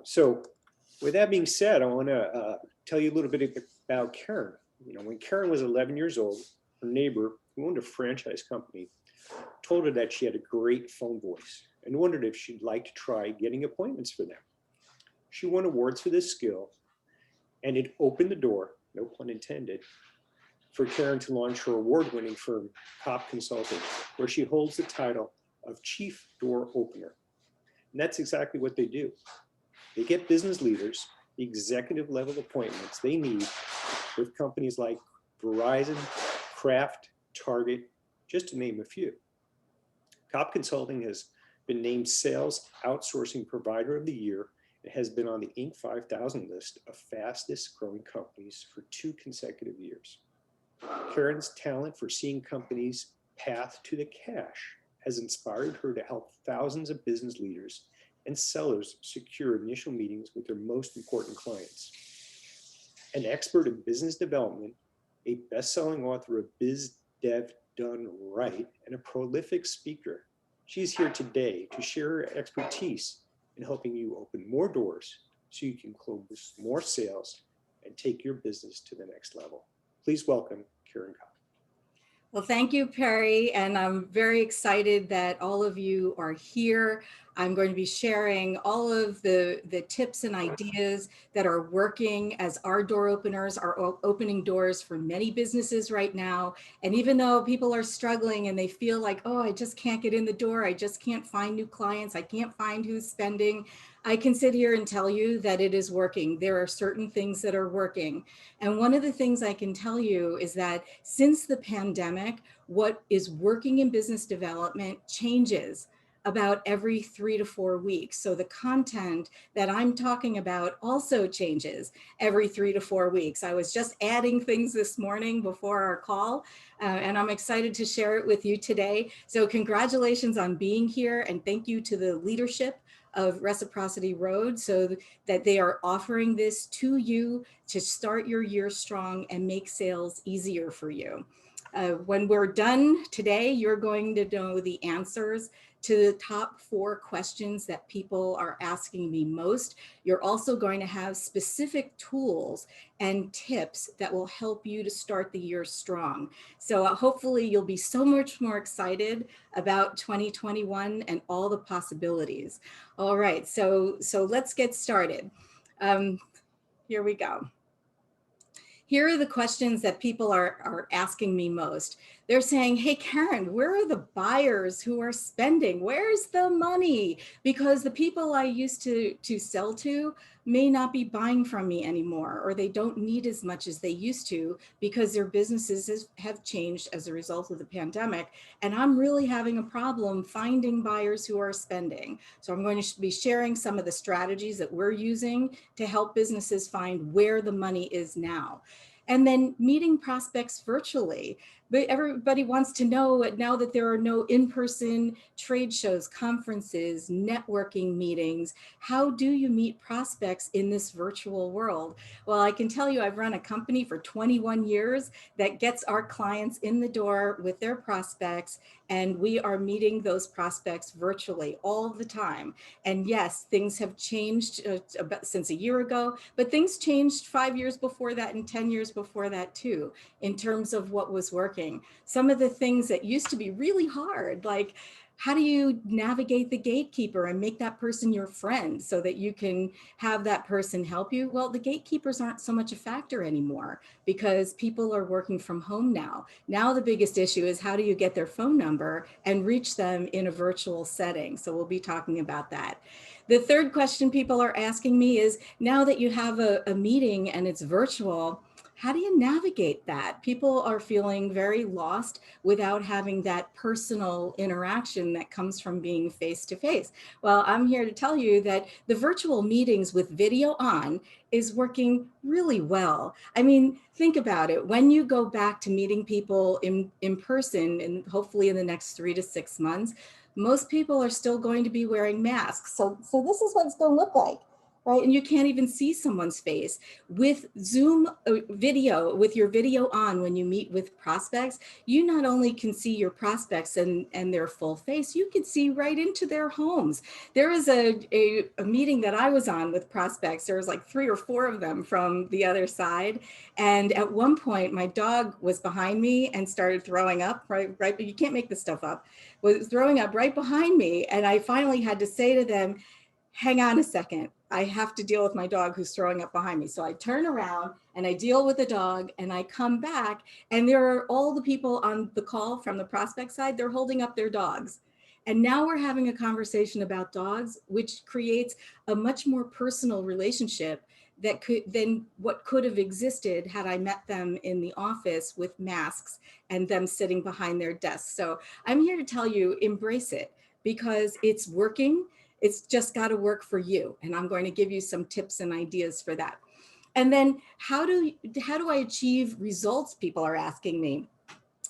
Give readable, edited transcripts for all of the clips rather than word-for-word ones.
So with that being said, I want to tell you a little bit about Caryn. You know, when Caryn was 11 years old, her neighbor who owned a franchise company told her that she had a great phone voice and wondered if she'd like to try getting appointments for them. She won awards for this skill, and it opened the door, no pun intended, for Caryn to launch her award-winning firm, Kopp Consulting, where she holds the title of Chief Door Opener. And that's exactly what they do. They get business leaders the executive level appointments they need with companies like Verizon, Kraft, Target, just to name a few. Kopp Consulting has been named Sales Outsourcing Provider of the Year. It has been on the Inc. 5000 list of fastest growing companies for 2 consecutive years. Caryn's talent for seeing companies' path to the cash has inspired her to help thousands of business leaders and sellers secure initial meetings with their most important clients. An expert in business development, a best-selling author of Biz Dev Done Right, and a prolific speaker, she's here today to share her expertise in helping you open more doors so you can close more sales and take your business to the next level. Please welcome Caryn Kopp. Well, thank you, Perry, and I'm very excited that all of you are here. I'm going to be sharing all of the tips and ideas that are working as our door openers are opening doors for many businesses right now. And even though people are struggling and they feel like, oh, I just can't get in the door, I just can't find new clients, I can't find who's spending, I can sit here and tell you that it is working. There are certain things that are working. And one of the things I can tell you is that since the pandemic, what is working in business development changes about every 3 to 4 weeks. So the content that I'm talking about also changes every 3 to 4 weeks. I was just adding things this morning before our call, and I'm excited to share it with you today. So congratulations on being here, and thank you to the leadership of Reciprocity Road so that they are offering this to you to start your year strong and make sales easier for you. When we're done today, you're going to know the answers to the top 4 questions that people are asking me most. You're also going to have specific tools and tips that will help you to start the year strong. So hopefully you'll be so much more excited about 2021 and all the possibilities. All right, so let's get started. Here we go. Here are the questions that people are asking me most. They're saying, hey, Caryn, where are the buyers who are spending? Where's the money? Because the people I used to sell to may not be buying from me anymore, or they don't need as much as they used to because their businesses have changed as a result of the pandemic. And I'm really having a problem finding buyers who are spending. So I'm going to be sharing some of the strategies that we're using to help businesses find where the money is now. And then meeting prospects virtually. But everybody wants to know now that there are no in-person trade shows, conferences, networking meetings, how do you meet prospects in this virtual world? Well, I can tell you I've run a company for 21 years that gets our clients in the door with their prospects, and we are meeting those prospects virtually all the time. And yes, things have changed since a year ago, but things changed 5 years before that and 10 years before that too, in terms of what was working. Some of the things that used to be really hard, like how do you navigate the gatekeeper and make that person your friend so that you can have that person help you? Well, the gatekeepers aren't so much a factor anymore because people are working from home now. Now the biggest issue is how do you get their phone number and reach them in a virtual setting? So we'll be talking about that. The third question people are asking me is, now that you have a meeting and it's virtual, how do you navigate that? People are feeling very lost without having that personal interaction that comes from being face-to-face. Well, I'm here to tell you that the virtual meetings with video on is working really well. I mean, think about it. When you go back to meeting people in person, and hopefully in the next 3 to 6 months, most people are still going to be wearing masks. So this is what it's going to look like. right? And you can't even see someone's face. With Zoom video, with your video on when you meet with prospects, you not only can see your prospects and their full face, you can see right into their homes. There was a meeting that I was on with prospects. There was like 3 or 4 of them from the other side. And at one point, my dog was behind me and started throwing up, right, you can't make this stuff up, was throwing up right behind me. And I finally had to say to them, hang on a second, I have to deal with my dog who's throwing up behind me. So I turn around and I deal with the dog and I come back, and there are all the people on the call from the prospect side, they're holding up their dogs. And now we're having a conversation about dogs, which creates a much more personal relationship that could than what could have existed had I met them in the office with masks and them sitting behind their desks. So I'm here to tell you, embrace it, because it's working. It's just got to work for you. And I'm going to give you some tips and ideas for that. And then how do I achieve results? People are asking me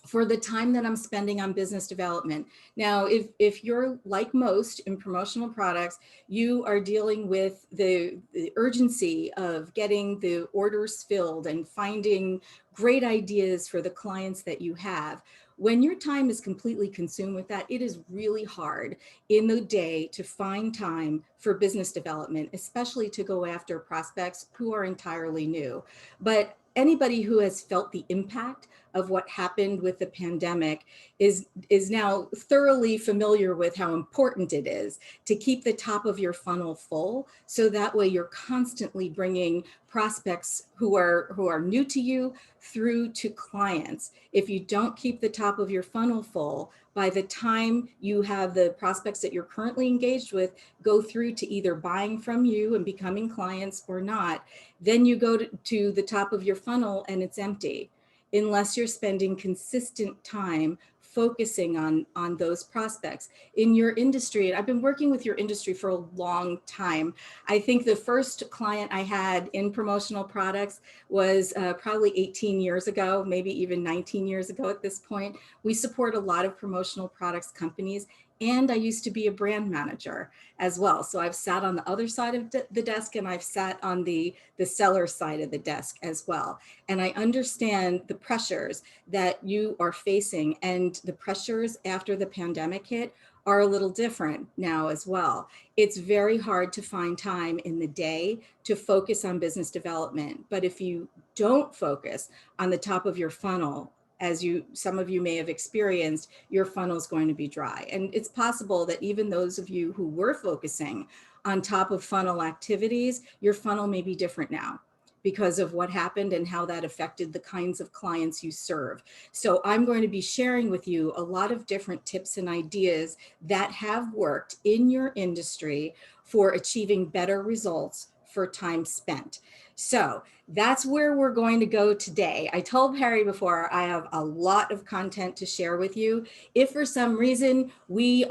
for the time that I'm spending on business development. Now, if you're like most in promotional products, you are dealing with the urgency of getting the orders filled and finding great ideas for the clients that you have. When your time is completely consumed with that, it is really hard in the day to find time for business development, especially to go after prospects who are entirely new. But anybody who has felt the impact of what happened with the pandemic is now thoroughly familiar with how important it is to keep the top of your funnel full, so that way you're constantly bringing prospects who are new to you through to clients. If you don't keep the top of your funnel full, by the time you have the prospects that you're currently engaged with go through to either buying from you and becoming clients or not, then you go to the top of your funnel and it's empty, unless you're spending consistent time focusing on those prospects in your industry. And I've been working with your industry for a long time. I think the first client I had in promotional products was probably 18 years ago, maybe even 19 years ago at this point. We support a lot of promotional products companies, and I used to be a brand manager as well. So I've sat on the other side of the desk, and I've sat on the seller side of the desk as well. And I understand the pressures that you are facing, and the pressures after the pandemic hit are a little different now as well. It's very hard to find time in the day to focus on business development. But if you don't focus on the top of your funnel, as some of you may have experienced, your funnel is going to be dry. And it's possible that even those of you who were focusing on top of funnel activities, your funnel may be different now because of what happened and how that affected the kinds of clients you serve. So I'm going to be sharing with you a lot of different tips and ideas that have worked in your industry for achieving better results for time spent. So that's where we're going to go today. I told Perry before, I have a lot of content to share with you. If for some reason we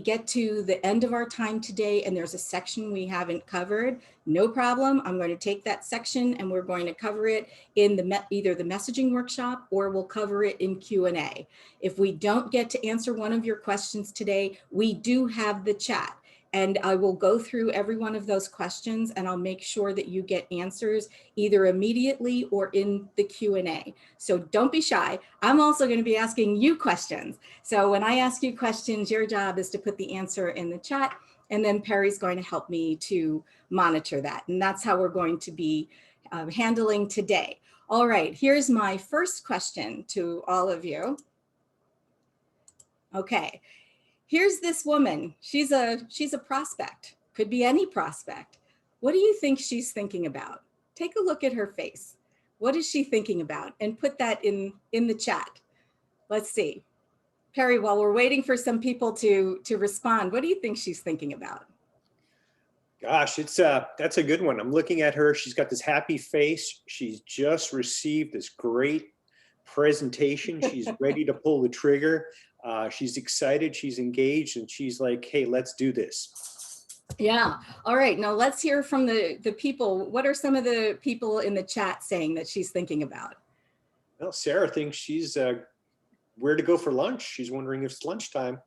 get to the end of our time today and there's a section we haven't covered, no problem. I'm going to take that section and we're going to cover it in either the messaging workshop, or we'll cover it in Q&A. If we don't get to answer one of your questions today, we do have the chat. And I will go through every one of those questions, and I'll make sure that you get answers either immediately or in the Q&A. So don't be shy. I'm also going to be asking you questions. So when I ask you questions, your job is to put the answer in the chat, and then Perry's going to help me to monitor that. And that's how we're going to be handling today. All right, here's my first question to all of you. Okay. Here's this woman. She's a prospect. Could be any prospect. What do you think she's thinking about? Take a look at her face. What is she thinking about? And put that in the chat. Let's see. Perry, while we're waiting for some people to respond, what do you think she's thinking about? Gosh, that's a good one. I'm looking at her. She's got this happy face. She's just received this great presentation. She's ready to pull the trigger. She's excited. She's engaged, and she's like, "Hey, let's do this." Yeah. All right. Now let's hear from the people. What are some of the people in the chat saying that she's thinking about? Well, Sarah thinks she's where to go for lunch. She's wondering if it's lunchtime.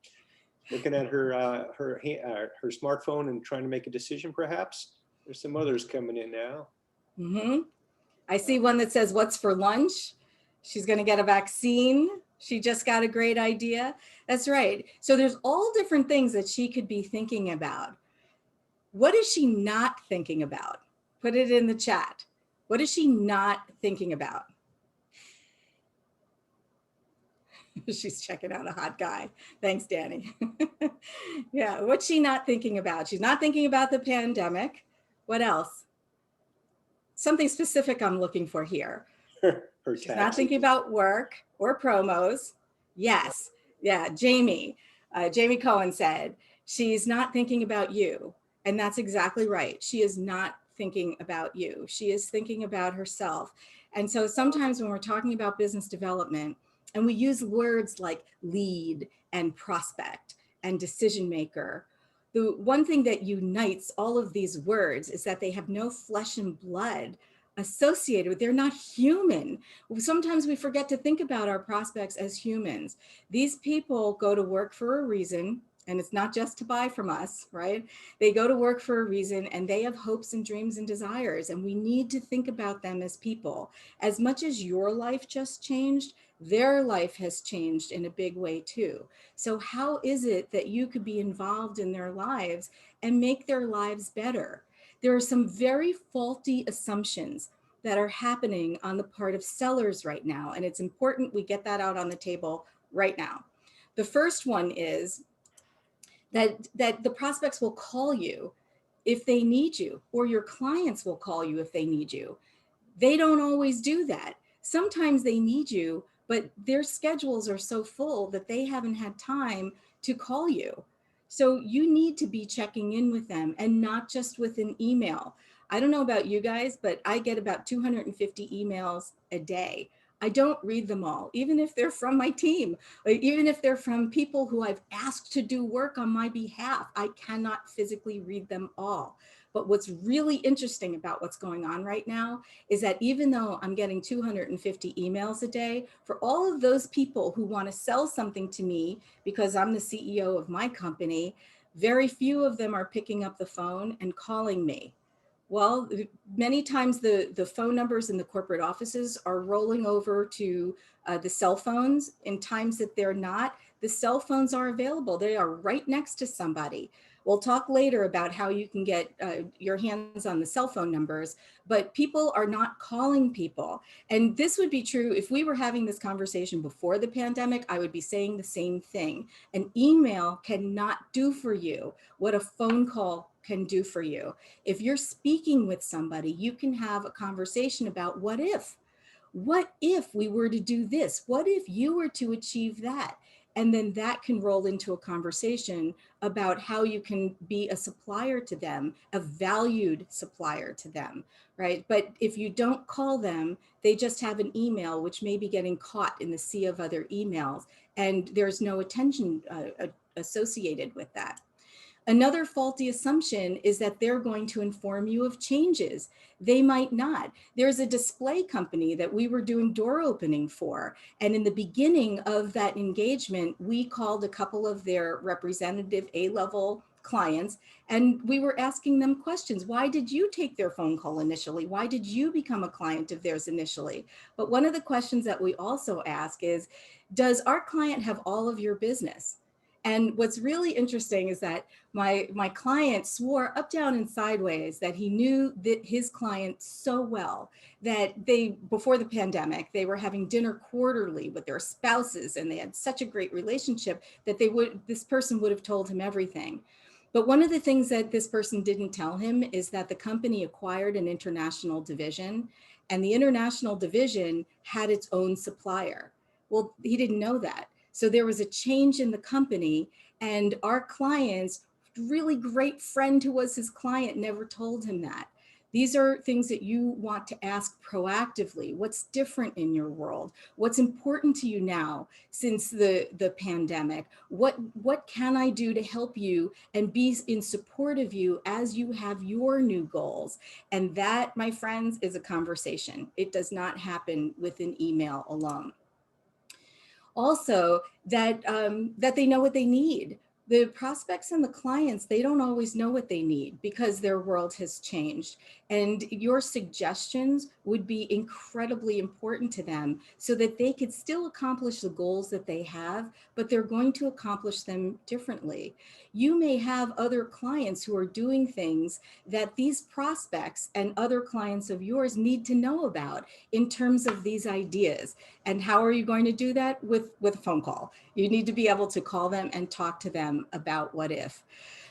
Looking at her smartphone and trying to make a decision, perhaps. There's some others coming in now. Mm-hmm. I see one that says, what's for lunch? She's going to get a vaccine. She just got a great idea. That's right. So there's all different things that she could be thinking about. What is she not thinking about? Put it in the chat. What is she not thinking about? She's checking out a hot guy. Thanks, Danny. Yeah, what's she not thinking about? She's not thinking about the pandemic. What else? Something specific I'm looking for here. Her She's not taxes. thinking about work or promos. Yes. Yeah. Jamie Cohen said, she's not thinking about you. And that's exactly right. She is not thinking about you. She is thinking about herself. And so sometimes when we're talking about business development and we use words like lead and prospect and decision maker, the one thing that unites all of these words is that they have no flesh and blood associated with, they're not human. Sometimes we forget to think about our prospects as humans. These people go to work for a reason, and it's not just to buy from us, right? They go to work for a reason and they have hopes and dreams and desires, and we need to think about them as people. As much as your life just changed, their life has changed in a big way too. So how is it that you could be involved in their lives and make their lives better? There are some very faulty assumptions that are happening on the part of sellers right now. And it's important we get that out on the table right now. The first one is that the prospects will call you if they need you, or your clients will call you if they need you. They don't always do that. Sometimes they need you, but their schedules are so full that they haven't had time to call you. So you need to be checking in with them, and not just with an email. I don't know about you guys, but I get about 250 emails a day. I don't read them all, even if they're from my team, or even if they're from people who I've asked to do work on my behalf. I cannot physically read them all. But what's really interesting about what's going on right now is that even though I'm getting 250 emails a day, for all of those people who want to sell something to me because I'm the CEO of my company, very few of them are picking up the phone and calling me. Well, many times the phone numbers in the corporate offices are rolling over to the cell phones. In times that they're not, the cell phones are available. They are right next to somebody. We'll talk later about how you can get your hands on the cell phone numbers, but people are not calling people. And this would be true if we were having this conversation before the pandemic. I would be saying the same thing. An email cannot do for you what a phone call can do for you. If you're speaking with somebody, you can have a conversation about what if we were to do this? What if you were to achieve that? And then that can roll into a conversation about how you can be a supplier to them, a valued supplier to them, right? But if you don't call them, they just have an email, which may be getting caught in the sea of other emails, and there's no attention associated with that. Another faulty assumption is that they're going to inform you of changes. They might not. There's a display company that we were doing door opening for. And in the beginning of that engagement, we called a couple of their representative A-level clients, and we were asking them questions. Why did you take their phone call initially? Why did you become a client of theirs initially? But one of the questions that we also ask is, does our client have all of your business? And what's really interesting is that my client swore up, down, and sideways that he knew that his client so well that before the pandemic, they were having dinner quarterly with their spouses, and they had such a great relationship that this person would have told him everything. But one of the things that this person didn't tell him is that the company acquired an international division, and the international division had its own supplier. Well, he didn't know that. So there was a change in the company, and our client's really great friend who was his client never told him that. These are things that you want to ask proactively. What's different in your world? What's important to you now since the pandemic? What can I do to help you and be in support of you as you have your new goals? And that, my friends, is a conversation. It does not happen with an email alone. Also, that they know what they need. The prospects and the clients, they don't always know what they need because their world has changed. And your suggestions would be incredibly important to them so that they could still accomplish the goals that they have, but they're going to accomplish them differently. You may have other clients who are doing things that these prospects and other clients of yours need to know about in terms of these ideas. And how are you going to do that? With a phone call. You need to be able to call them and talk to them about what if.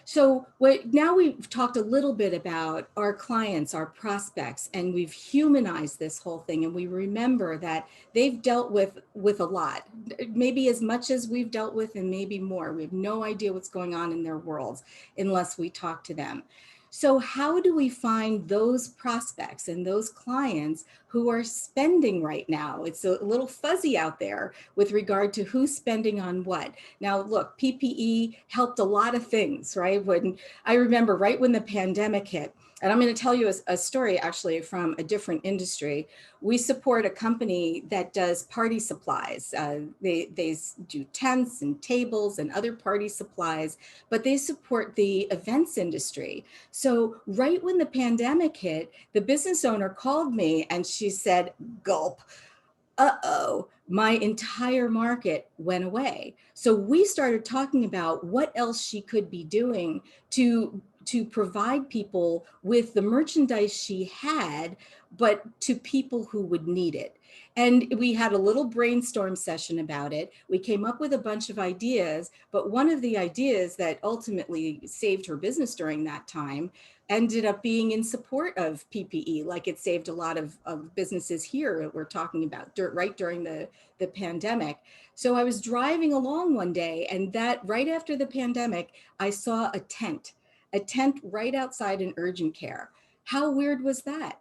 So now we've talked a little bit about our clients, our prospects, and we've humanized this whole thing. And we remember that they've dealt with a lot, maybe as much as we've dealt with and maybe more. We have no idea what's going on in their worlds unless we talk to them. So how do we find those prospects and those clients who are spending right now? It's a little fuzzy out there with regard to who's spending on what. Now, look, PPE helped a lot of things, right? When I remember right when the pandemic hit, and I'm going to tell you a story actually from a different industry. We support a company that does party supplies. They do tents and tables and other party supplies, but they support the events industry. So right when the pandemic hit, the business owner called me and she said, gulp, uh-oh, my entire market went away. So we started talking about what else she could be doing to provide people with the merchandise she had, but to people who would need it. And we had a little brainstorm session about it. We came up with a bunch of ideas, but one of the ideas that ultimately saved her business during that time ended up being in support of PPE, like it saved a lot of businesses here that we're talking about right during the pandemic. So I was driving along one day, and that right after the pandemic, I saw a tent right outside an urgent care. How weird was that?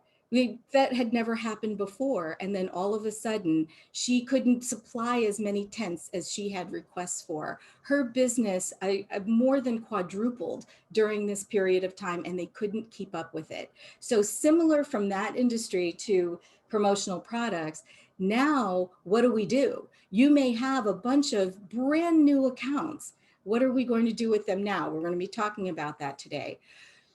That had never happened before. And then all of a sudden, she couldn't supply as many tents as she had requests for. Her business I more than quadrupled during this period of time, and they couldn't keep up with it. So similar from that industry to promotional products, now what do? You may have a bunch of brand new accounts. What are we going to do with them now? We're going to be talking about that today.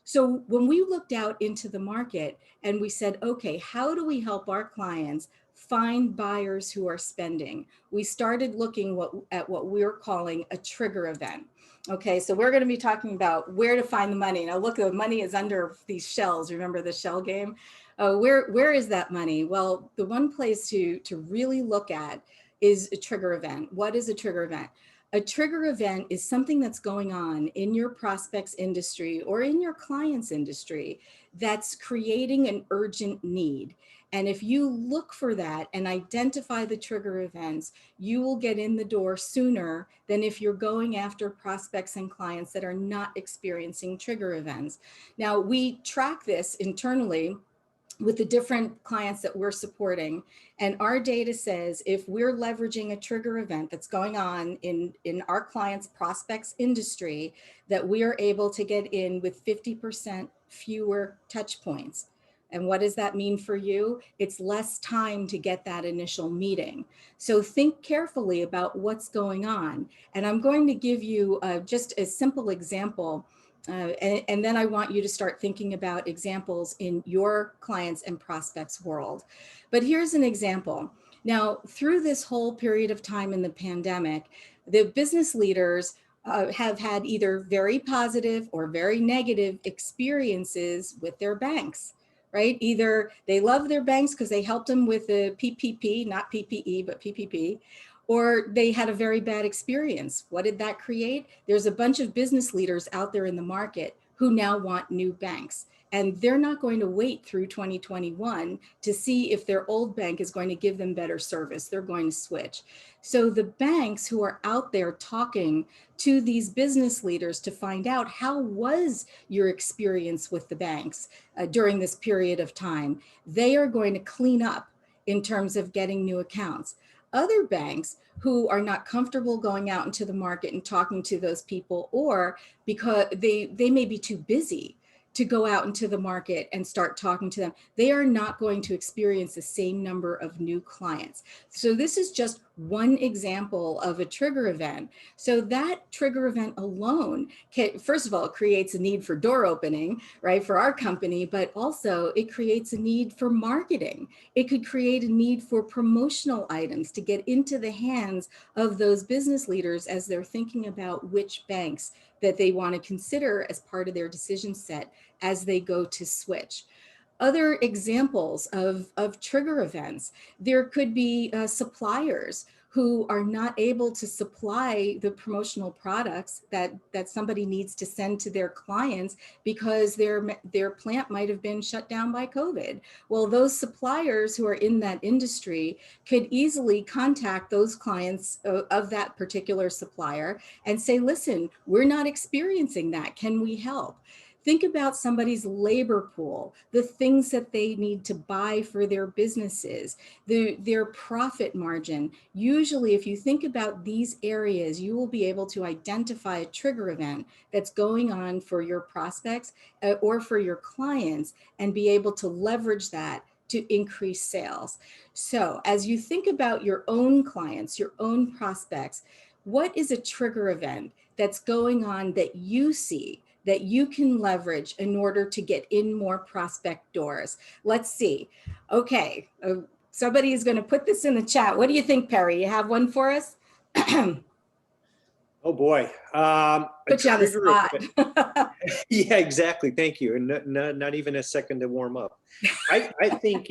So when we looked out into the market and we said, okay, how do we help our clients find buyers who are spending? We started looking at what we're calling a trigger event. Okay, so we're going to be talking about where to find the money. Now look, the money is under these shells. Remember the shell game? Where is that money? Well, the one place to really look at is a trigger event. What is a trigger event? A trigger event is something that's going on in your prospects industry or in your client's industry that's creating an urgent need. And if you look for that and identify the trigger events, you will get in the door sooner than if you're going after prospects and clients that are not experiencing trigger events. Now, we track this internally with the different clients that we're supporting. And our data says if we're leveraging a trigger event that's going on in our clients' prospects industry, that we are able to get in with 50% fewer touch points. And what does that mean for you? It's less time to get that initial meeting. So think carefully about what's going on. And I'm going to give you just a simple example. And then I want you to start thinking about examples in your clients and prospects world. But here's an example. Now, through this whole period of time in the pandemic, the business leaders have had either very positive or very negative experiences with their banks, right? Either they love their banks because they helped them with the PPP, not PPE, but PPP, or they had a very bad experience. What did that create? There's a bunch of business leaders out there in the market who now want new banks. And they're not going to wait through 2021 to see if their old bank is going to give them better service. They're going to switch. So the banks who are out there talking to these business leaders to find out how was your experience with the banks during this period of time, they are going to clean up in terms of getting new accounts. Other banks who are not comfortable going out into the market and talking to those people, or because they may be too busy to go out into the market and start talking to them, they are not going to experience the same number of new clients. So this is just one example of a trigger event. So that trigger event alone can, first of all, it creates a need for door opening, right, for our company, but also it creates a need for marketing. It could create a need for promotional items to get into the hands of those business leaders as they're thinking about which banks that they want to consider as part of their decision set as they go to switch. Other examples of trigger events, there could be suppliers who are not able to supply the promotional products that somebody needs to send to their clients because their plant might have been shut down by COVID. Well, those suppliers who are in that industry could easily contact those clients of that particular supplier and say, listen, we're not experiencing that. Can we help? Think about somebody's labor pool, the things that they need to buy for their businesses, their profit margin. Usually, if you think about these areas, you will be able to identify a trigger event that's going on for your prospects or for your clients and be able to leverage that to increase sales. So as you think about your own clients, your own prospects, what is a trigger event that's going on that you see that you can leverage in order to get in more prospect doors? Let's see. Okay, somebody is going to put this in the chat. What do you think, Perry? You have one for us? Oh boy. Put you on the spot. Yeah, exactly. Thank you. And not even a second to warm up. I think,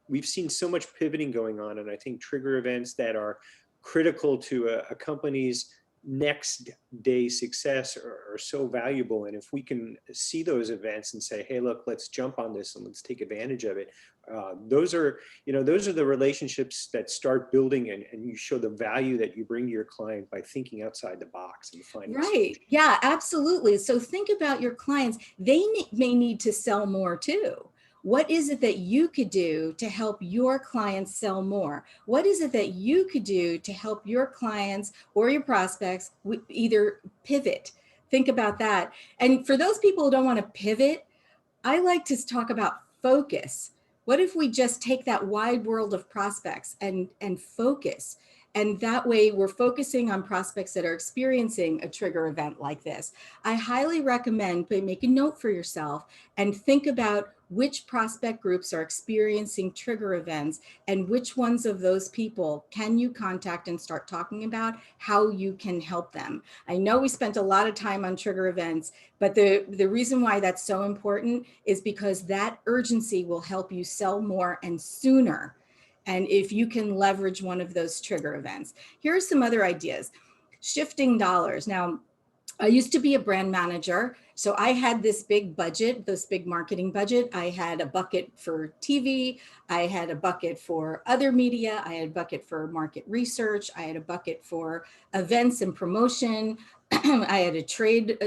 we've seen so much pivoting going on, and I think trigger events that are critical to a company's next day success are so valuable. And if we can see those events and say, hey, look, let's jump on this and let's take advantage of it. Those are the relationships that start building, and you show the value that you bring to your client by thinking outside the box and finding Right. solutions. Yeah, absolutely. So think about your clients. They may need to sell more too. What is it that you could do to help your clients sell more? What is it that you could do to help your clients or your prospects either pivot? Think about that. And for those people who don't want to pivot, I like to talk about focus. What if we just take that wide world of prospects and focus? And that way we're focusing on prospects that are experiencing a trigger event like this. I highly recommend make a note for yourself and think about which prospect groups are experiencing trigger events and which ones of those people can you contact and start talking about how you can help them. I know we spent a lot of time on trigger events, but the reason why that's so important is because that urgency will help you sell more and sooner. And if you can leverage one of those trigger events, here are some other ideas. Shifting dollars. Now, I used to be a brand manager. So I had this big budget, this big marketing budget. I had a bucket for TV. I had a bucket for other media. I had a bucket for market research. I had a bucket for events and promotion. I had a trade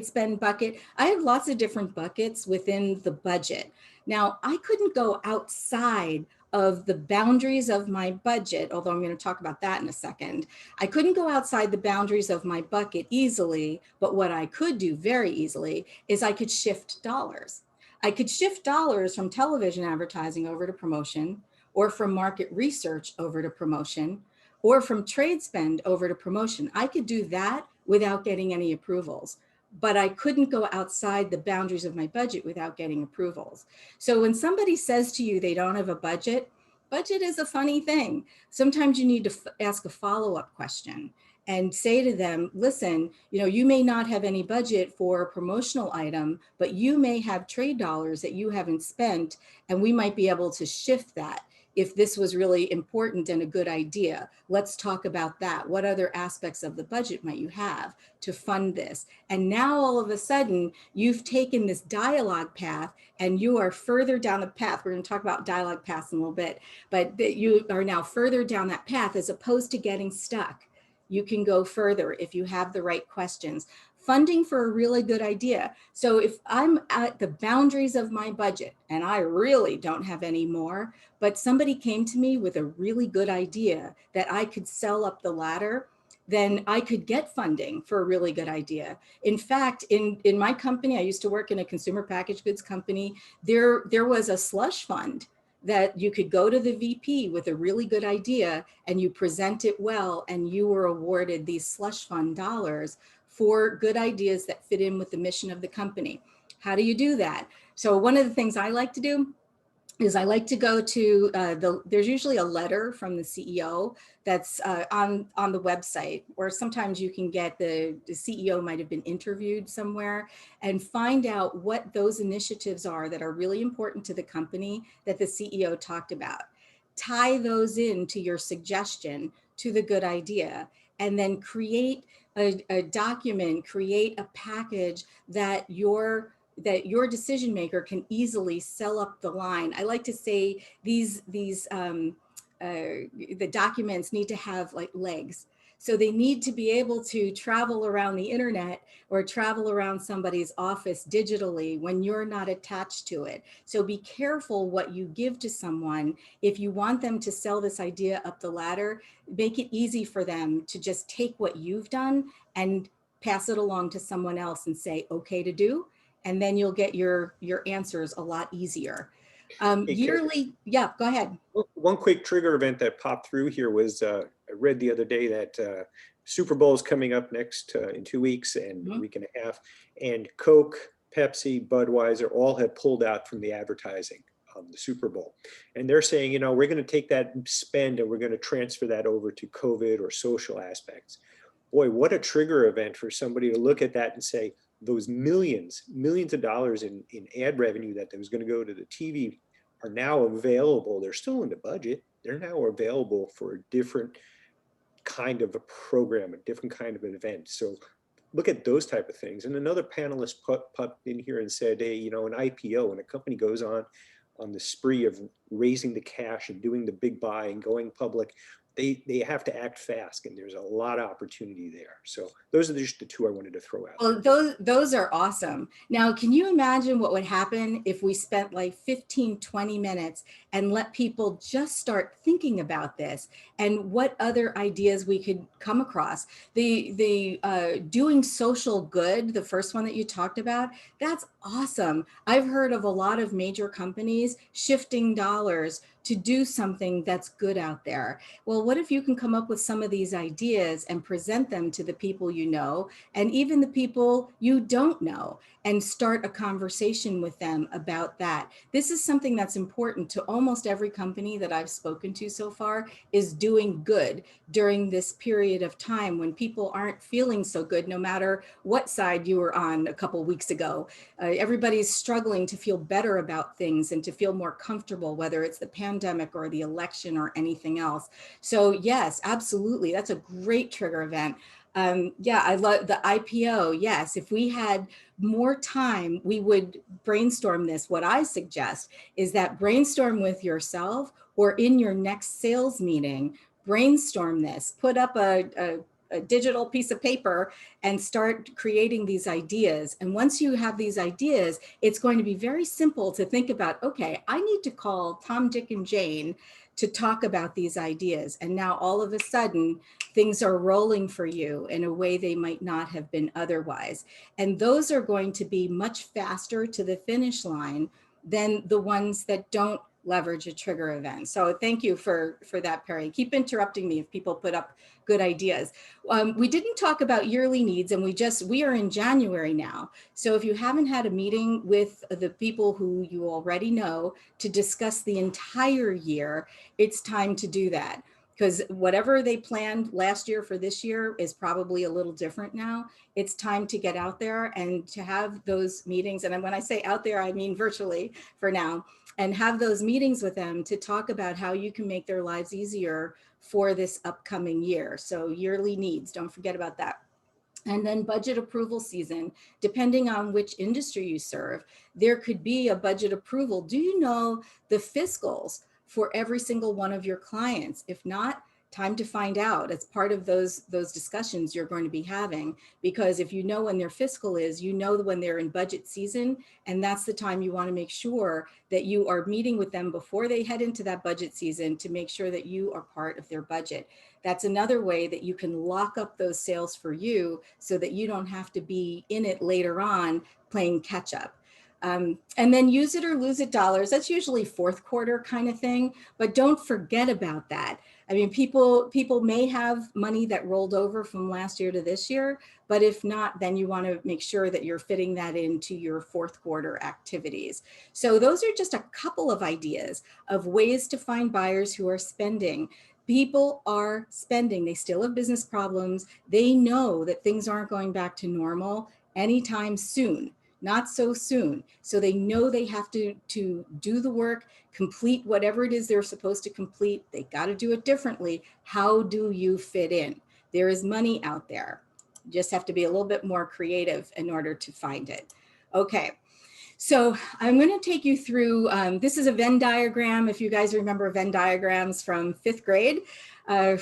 spend bucket. I had lots of different buckets within the budget. Now, I couldn't go outside of the boundaries of my budget, although I'm going to talk about that in a second. I couldn't go outside the boundaries of my bucket easily, but what I could do very easily is I could shift dollars. I could shift dollars from television advertising over to promotion, or from market research over to promotion, or from trade spend over to promotion. I could do that without getting any approvals, but I couldn't go outside the boundaries of my budget without getting approvals. So when somebody says to you they don't have a budget is a funny thing. Sometimes you need to ask a follow-up question and say to them, listen, you may not have any budget for a promotional item, but you may have trade dollars that you haven't spent, and we might be able to shift that. If this was really important and a good idea, let's talk about that. What other aspects of the budget might you have to fund this? And now all of a sudden, you've taken this dialogue path and you are further down the path. We're going to talk about dialogue paths in a little bit, but you are now further down that path as opposed to getting stuck. You can go further if you have the right questions. Funding for a really good idea. So if I'm at the boundaries of my budget and I really don't have any more, but somebody came to me with a really good idea that I could sell up the ladder, then I could get funding for a really good idea. In fact, in my company, I used to work in a consumer packaged goods company. There was a slush fund that you could go to the VP with a really good idea and you present it well and you were awarded these slush fund dollars for good ideas that fit in with the mission of the company. How do you do that? So one of the things I like to do is I like to go to there's usually a letter from the CEO that's on the website, or sometimes you can get the CEO might have been interviewed somewhere, and find out what those initiatives are that are really important to the company that the CEO talked about. Tie those into your suggestion to the good idea, and then create a document, create a package that your decision maker can easily sell up the line. I like to say the documents need to have like legs. So they need to be able to travel around the internet or travel around somebody's office digitally when you're not attached to it. So be careful what you give to someone. If you want them to sell this idea up the ladder, make it easy for them to just take what you've done and pass it along to someone else and say, okay to do, and then you'll get your answers a lot easier. Hey, Caryn, Yearly, yeah, go ahead. one quick trigger event that popped through here was I read the other day that Super Bowl is coming up next in 2 weeks and a week and a half, and Coke, Pepsi, Budweiser all have pulled out from the advertising of the Super Bowl. And they're saying, you know, we're going to take that spend and we're going to transfer that over to COVID or social aspects. Boy, what a trigger event for somebody to look at that and say, those millions of dollars in ad revenue that was going to go to the TV are now available. They're still in the budget. They're now available for a different kind of a program, a different kind of an event. So look at those type of things. And another panelist popped in here and said, hey, you know, an IPO, when a company goes on the spree of raising the cash and doing the big buy and going public, they have to act fast, and there's a lot of opportunity there. So those are just the two I wanted to throw out. Well, those are awesome. Now, can you imagine what would happen if we spent like 15, 20 minutes and let people just start thinking about this and what other ideas we could come across? The doing social good, the first one that you talked about, that's awesome. I've heard of a lot of major companies shifting dollars to do something that's good out there. Well, what if you can come up with some of these ideas and present them to the people you know, and even the people you don't know, and start a conversation with them about that? This is something that's important to almost every company that I've spoken to so far, is doing good during this period of time when people aren't feeling so good, no matter what side you were on a couple weeks ago. Everybody's struggling to feel better about things and to feel more comfortable, whether it's the pandemic or the election or anything else. So yes, absolutely. That's a great trigger event. Yeah, I love the IPO. Yes, if we had more time, we would brainstorm this. What I suggest is that brainstorm with yourself, or in your next sales meeting, brainstorm this, put up a digital piece of paper and start creating these ideas. And once you have these ideas, it's going to be very simple to think about, okay, I need to call Tom, Dick, and Jane to talk about these ideas. And now all of a sudden, things are rolling for you in a way they might not have been otherwise. And those are going to be much faster to the finish line than the ones that don't leverage a trigger event. So thank you for that, Perry. Keep interrupting me if people put up good ideas. We didn't talk about yearly needs, and we are in January now. So if you haven't had a meeting with the people who you already know to discuss the entire year, it's time to do that, because whatever they planned last year for this year is probably a little different now. It's time to get out there and to have those meetings. And when I say out there, I mean virtually for now, and have those meetings with them to talk about how you can make their lives easier for this upcoming year. So yearly needs, don't forget about that. And then budget approval season, depending on which industry you serve, there could be a budget approval. Do you know the fiscals for every single one of your clients? If not, time to find out. It's part of those discussions you're going to be having, because if you know when their fiscal is, you know when they're in budget season, and that's the time you want to make sure that you are meeting with them before they head into that budget season to make sure that you are part of their budget. That's another way that you can lock up those sales for you so that you don't have to be in it later on playing catch up. And then use it or lose it dollars. That's usually fourth quarter kind of thing, but don't forget about that. I mean, people may have money that rolled over from last year to this year, but if not, then you want to make sure that you're fitting that into your fourth quarter activities. So those are just a couple of ideas of ways to find buyers who are spending. People are spending. They still have business problems. They know that things aren't going back to normal anytime soon, not so soon. So they know they have to do the work, complete whatever it is they're supposed to complete. They got to do it differently. How do you fit in? There is money out there. You just have to be a little bit more creative in order to find it. Okay. So I'm going to take you through, this is a Venn diagram. If you guys remember Venn diagrams from 5th grade,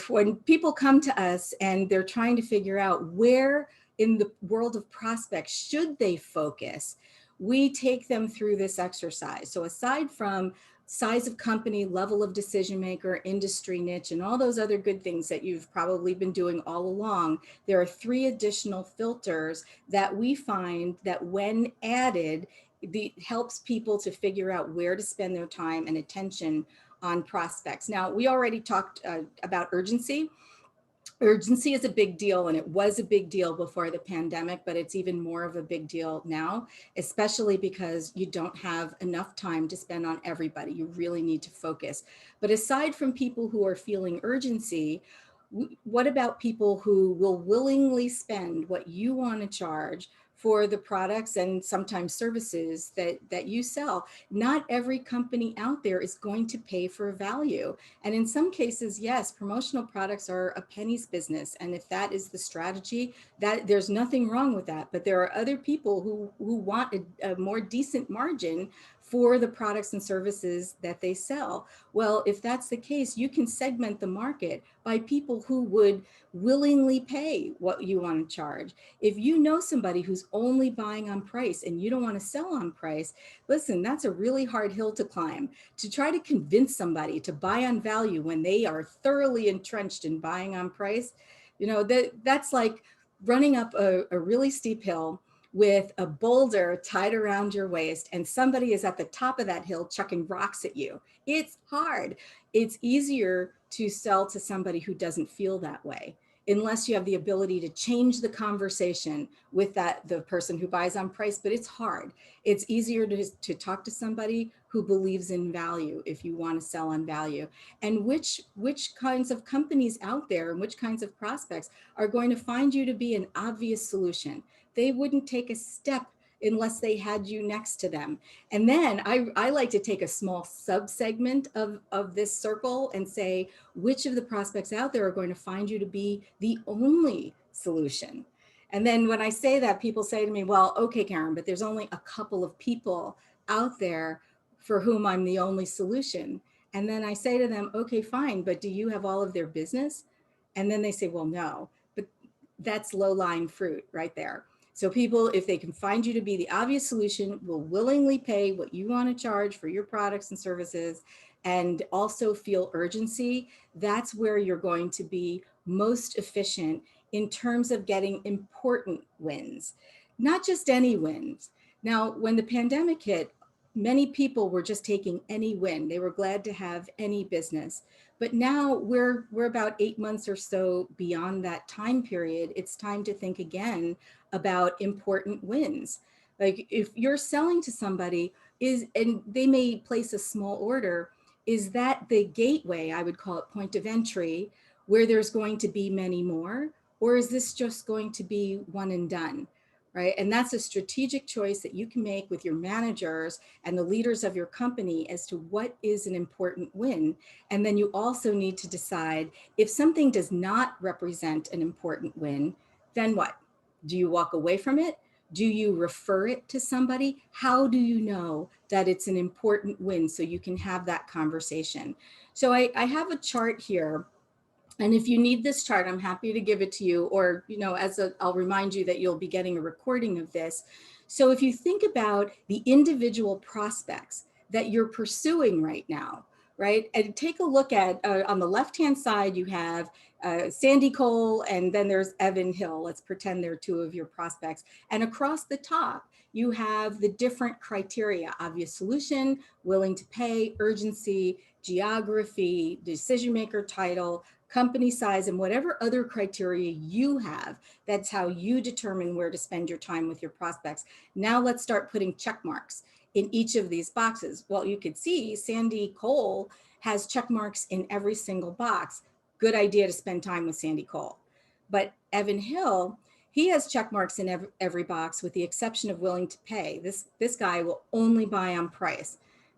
when people come to us and they're trying to figure out where in the world of prospects should they focus, we take them through this exercise. So aside from size of company, level of decision maker, industry niche, and all those other good things that you've probably been doing all along, there are 3 additional filters that we find that when added, helps people to figure out where to spend their time and attention on prospects. Now, we already talked about urgency. Urgency is a big deal, and it was a big deal before the pandemic, but it's even more of a big deal now, especially because you don't have enough time to spend on everybody. You really need to focus. But aside from people who are feeling urgency, what about people who will willingly spend what you want to charge for the products and sometimes services that you sell? Not every company out there is going to pay for value. And in some cases, yes, promotional products are a pennies business. And if that is the strategy, that there's nothing wrong with that. But there are other people who want a more decent margin for the products and services that they sell. Well, if that's the case, you can segment the market by people who would willingly pay what you want to charge. If you know somebody who's only buying on price and you don't want to sell on price, listen, that's a really hard hill to climb. To try to convince somebody to buy on value when they are thoroughly entrenched in buying on price, you know, that's like running up a really steep hill with a boulder tied around your waist and somebody is at the top of that hill chucking rocks at you. It's hard. It's easier to sell to somebody who doesn't feel that way, unless you have the ability to change the conversation with the person who buys on price, but it's hard. It's easier to talk to somebody who believes in value if you want to sell on value. And which kinds of companies out there and which kinds of prospects are going to find you to be an obvious solution. They wouldn't take a step unless they had you next to them. And then I like to take a small subsegment of this circle and say, which of the prospects out there are going to find you to be the only solution? And then when I say that, people say to me, well, okay, Caryn, but there's only a couple of people out there for whom I'm the only solution. And then I say to them, okay, fine, but do you have all of their business? And then they say, well, no, but that's low-lying fruit right there. So people, if they can find you to be the obvious solution, will willingly pay what you want to charge for your products and services and also feel urgency. That's where you're going to be most efficient in terms of getting important wins, not just any wins. Now, when the pandemic hit, many people were just taking any win. They were glad to have any business. But now we're about 8 months or so beyond that time period. It's time to think again about important wins. Like if you're selling to somebody and they may place a small order, is that the gateway, I would call it point of entry, where there's going to be many more? Or is this just going to be one and done? Right. And that's a strategic choice that you can make with your managers and the leaders of your company as to what is an important win. And then you also need to decide if something does not represent an important win, then what? Do you walk away from it? Do you refer it to somebody? How do you know that it's an important win so you can have that conversation? So I have a chart here. And if you need this chart, I'm happy to give it to you, or, you know, I'll remind you that you'll be getting a recording of this. So if you think about the individual prospects that you're pursuing right now, right? And take a look at, on the left-hand side, you have Sandy Cole, and then there's Evan Hill. Let's pretend they're 2 of your prospects. And across the top, you have the different criteria: obvious solution, willing to pay, urgency, geography, decision maker title, company size, and whatever other criteria you have. That's how you determine where to spend your time with your prospects. Now let's start putting check marks in each of these boxes. Well, you could see Sandy Cole has check marks in every single box. Good idea to spend time with Sandy Cole. But Evan Hill, he has check marks in every box with the exception of willing to pay. This guy will only buy on price.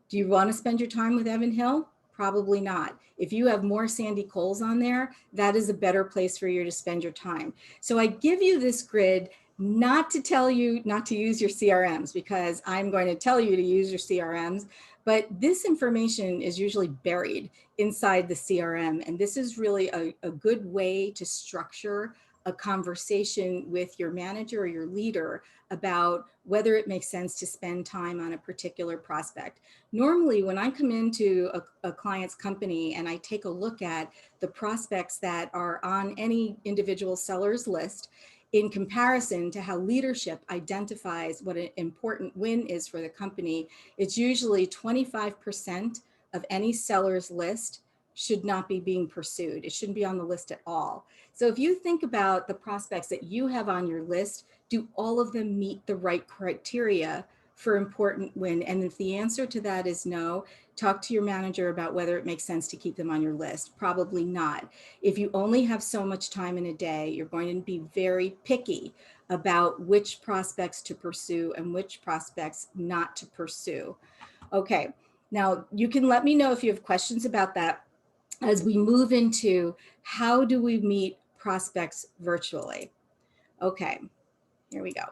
Do you want to spend your time with Evan Hill? Probably not. If you have more Sandy Coles on there, that is a better place for you to spend your time. So I give you this grid not to tell you not to use your CRMs, because I'm going to tell you to use your CRMs, but this information is usually buried inside the CRM. And this is really a good way to structure a conversation with your manager or your leader about whether it makes sense to spend time on a particular prospect. Normally, when I come into a client's company and I take a look at the prospects that are on any individual seller's list, in comparison to how leadership identifies what an important win is for the company, it's usually 25% of any seller's list should not be being pursued. It shouldn't be on the list at all. So if you think about the prospects that you have on your list, do all of them meet the right criteria for important win? And if the answer to that is no, talk to your manager about whether it makes sense to keep them on your list. Probably not. If you only have so much time in a day, you're going to be very picky about which prospects to pursue and which prospects not to pursue. Okay, now you can let me know if you have questions about that as we move into how do we meet prospects virtually. Okay, here we go.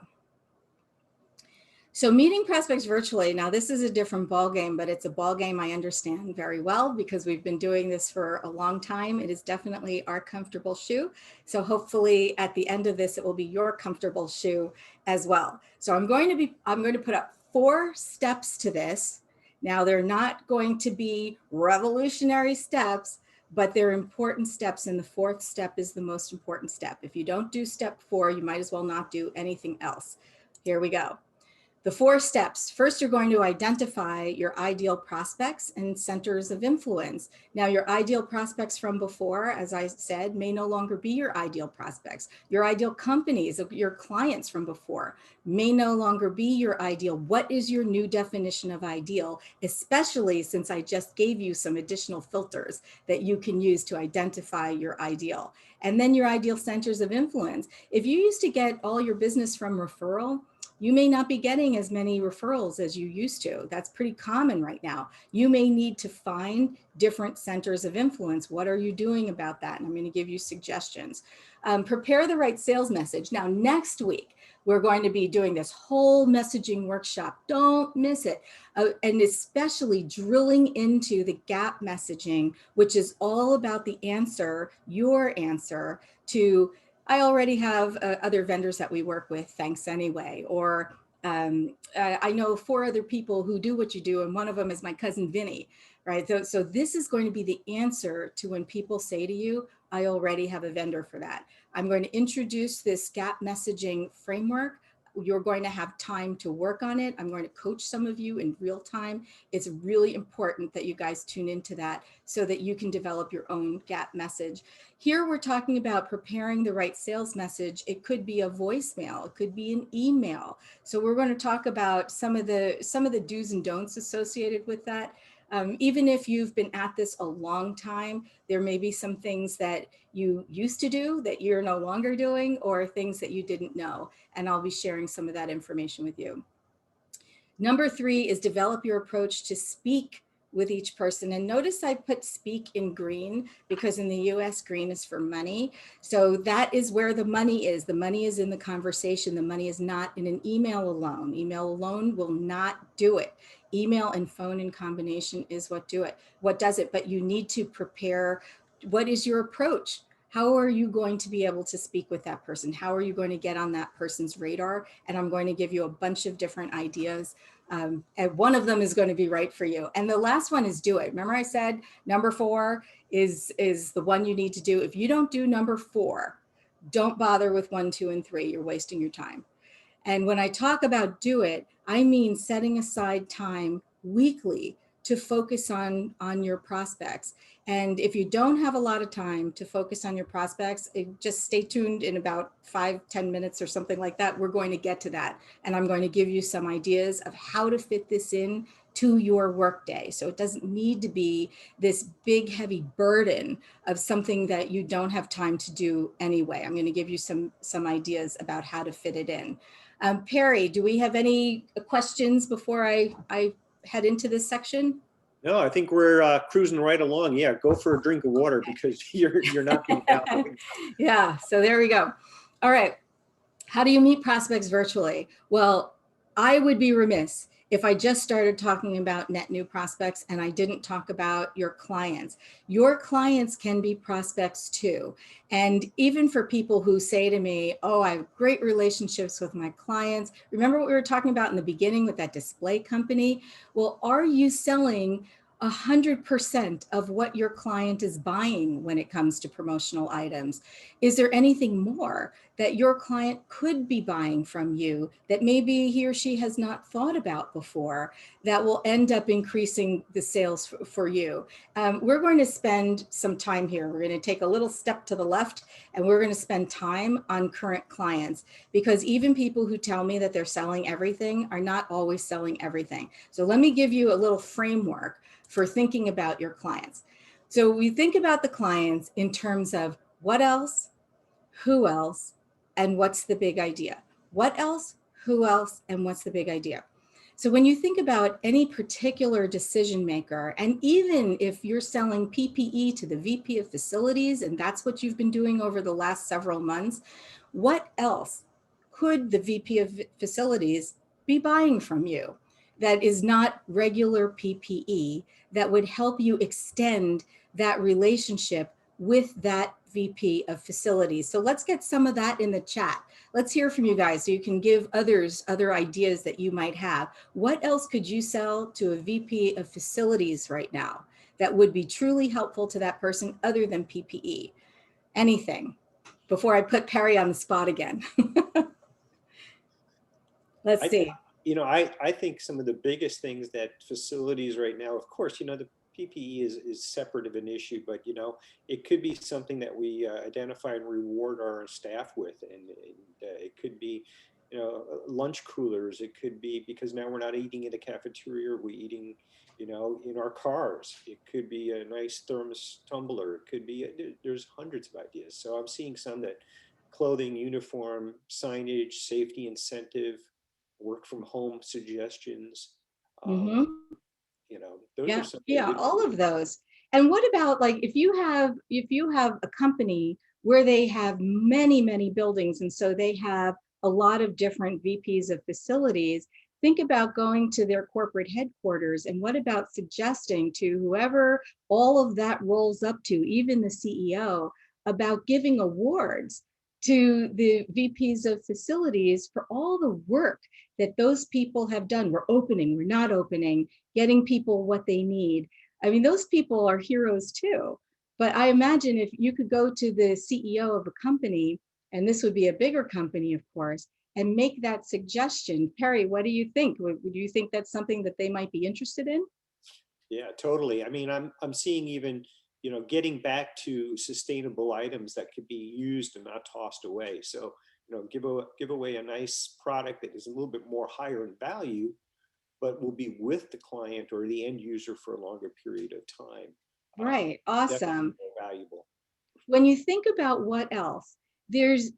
So meeting prospects virtually, now this is a different ball game, but it's a ball game I understand very well because we've been doing this for a long time. It is definitely our comfortable shoe. So hopefully at the end of this, it will be your comfortable shoe as well. So I'm going to put up 4 steps to this. Now they're not going to be revolutionary steps, but they're important steps. And the 4th step is the most important step. If you don't do step 4, you might as well not do anything else. Here we go. The 4 steps. First, you're going to identify your ideal prospects and centers of influence. Now, your ideal prospects from before, as I said, may no longer be your ideal prospects. Your ideal companies, your clients from before, may no longer be your ideal. What is your new definition of ideal, especially since I just gave you some additional filters that you can use to identify your ideal? And then your ideal centers of influence. If you used to get all your business from referral, you may not be getting as many referrals as you used to. That's pretty common right now. You may need to find different centers of influence. What are you doing about that? And I'm going to give you suggestions. Prepare the right sales message. Now, next week, we're going to be doing this whole messaging workshop. Don't miss it. And especially drilling into the gap messaging, which is all about the answer, your answer to, I already have other vendors that we work with, thanks anyway. Or I know 4 other people who do what you do, and one of them is my cousin Vinny, right? So this is going to be the answer to when people say to you, I already have a vendor for that. I'm going to introduce this gap messaging framework. You're going to have time to work on it. I'm going to coach some of you in real time. It's really important that you guys tune into that so that you can develop your own gap message. Here we're talking about preparing the right sales message. It could be a voicemail, it could be an email. So we're going to talk about some of the do's and don'ts associated with that. Even if you've been at this a long time, there may be some things that you used to do that you're no longer doing, or things that you didn't know. And I'll be sharing some of that information with you. Number 3 is develop your approach to speak with each person. And notice I put speak in green because in the US, green is for money. So that is where the money is. The money is in the conversation. The money is not in an email alone. Email alone will not do it. Email and phone in combination is what does it. But you need to prepare. What is your approach? How are you going to be able to speak with that person? How are you going to get on that person's radar? And I'm going to give you a bunch of different ideas. And one of them is going to be right for you. And the last one is do it. Remember I said number 4 is the one you need to do. If you don't do number 4, don't bother with 1, 2, and 3. You're wasting your time. And when I talk about do it, I mean setting aside time weekly to focus on your prospects. And if you don't have a lot of time to focus on your prospects, just stay tuned. In about 5-10 minutes or something like that, we're going to get to that. And I'm going to give you some ideas of how to fit this in to your workday. So it doesn't need to be this big, heavy burden of something that you don't have time to do anyway. I'm going to give you some ideas about how to fit it in. Perry, do we have any questions before I head into this section? No, I think we're cruising right along. Yeah, go for a drink of water because you're knocking me out. Yeah, so there we go. All right. How do you meet prospects virtually? Well, I would be remiss if I just started talking about net new prospects and I didn't talk about your clients. Your clients can be prospects too. And even for people who say to me, oh, I have great relationships with my clients. Remember what we were talking about in the beginning with that display company? Well, are you selling 100% of what your client is buying when it comes to promotional items? Is there anything more that your client could be buying from you that maybe he or she has not thought about before that will end up increasing the sales for you? We're going to spend some time here. We're going to take a little step to the left and we're going to spend time on current clients, because even people who tell me that they're selling everything are not always selling everything. So let me give you a little framework for thinking about your clients. So we think about the clients in terms of what else, who else, and what's the big idea? What else, who else, and what's the big idea? So when you think about any particular decision maker, and even if you're selling PPE to the VP of facilities, and that's what you've been doing over the last several months, what else could the VP of facilities be buying from you that is not regular PPE that would help you extend that relationship with that VP of facilities? So let's get some of that in the chat. Let's hear from you guys so you can give others other ideas that you might have. What else could you sell to a VP of facilities right now that would be truly helpful to that person other than PPE? Anything before I put Perry on the spot again. Let's see. I think some of the biggest things that facilities right now, of course, the PPE is separate of an issue, but it could be something that we identify and reward our staff with, and it could be lunch coolers. It could be because now we're not eating in a cafeteria, we're eating in our cars. It could be a nice thermos tumbler. It could be there's hundreds of ideas. So I'm seeing some that clothing, uniform, signage, safety incentive, work from home suggestions. Mm-hmm. Those are Yeah, some of the yeah, good all ones. of those. And what about, like, if you have a company where they have many buildings, and so they have a lot of different VPs of facilities, think about going to their corporate headquarters. And what about suggesting to whoever all of that rolls up to, even the CEO, about giving awards to the VPs of facilities for all the work that those people have done? We're opening, we're not opening, getting people what they need. I mean, those people are heroes too. But I imagine if you could go to the CEO of a company, and this would be a bigger company, of course, and make that suggestion. Perry, what do you think? Would you think that's something that they might be interested in? Yeah, totally. I mean, I'm seeing even, getting back to sustainable items that could be used and not tossed away. So, give away a nice product that is a little bit more higher in value, but will be with the client or the end user for a longer period of time. Right, Definitely awesome. more valuable. When you think about what else, there's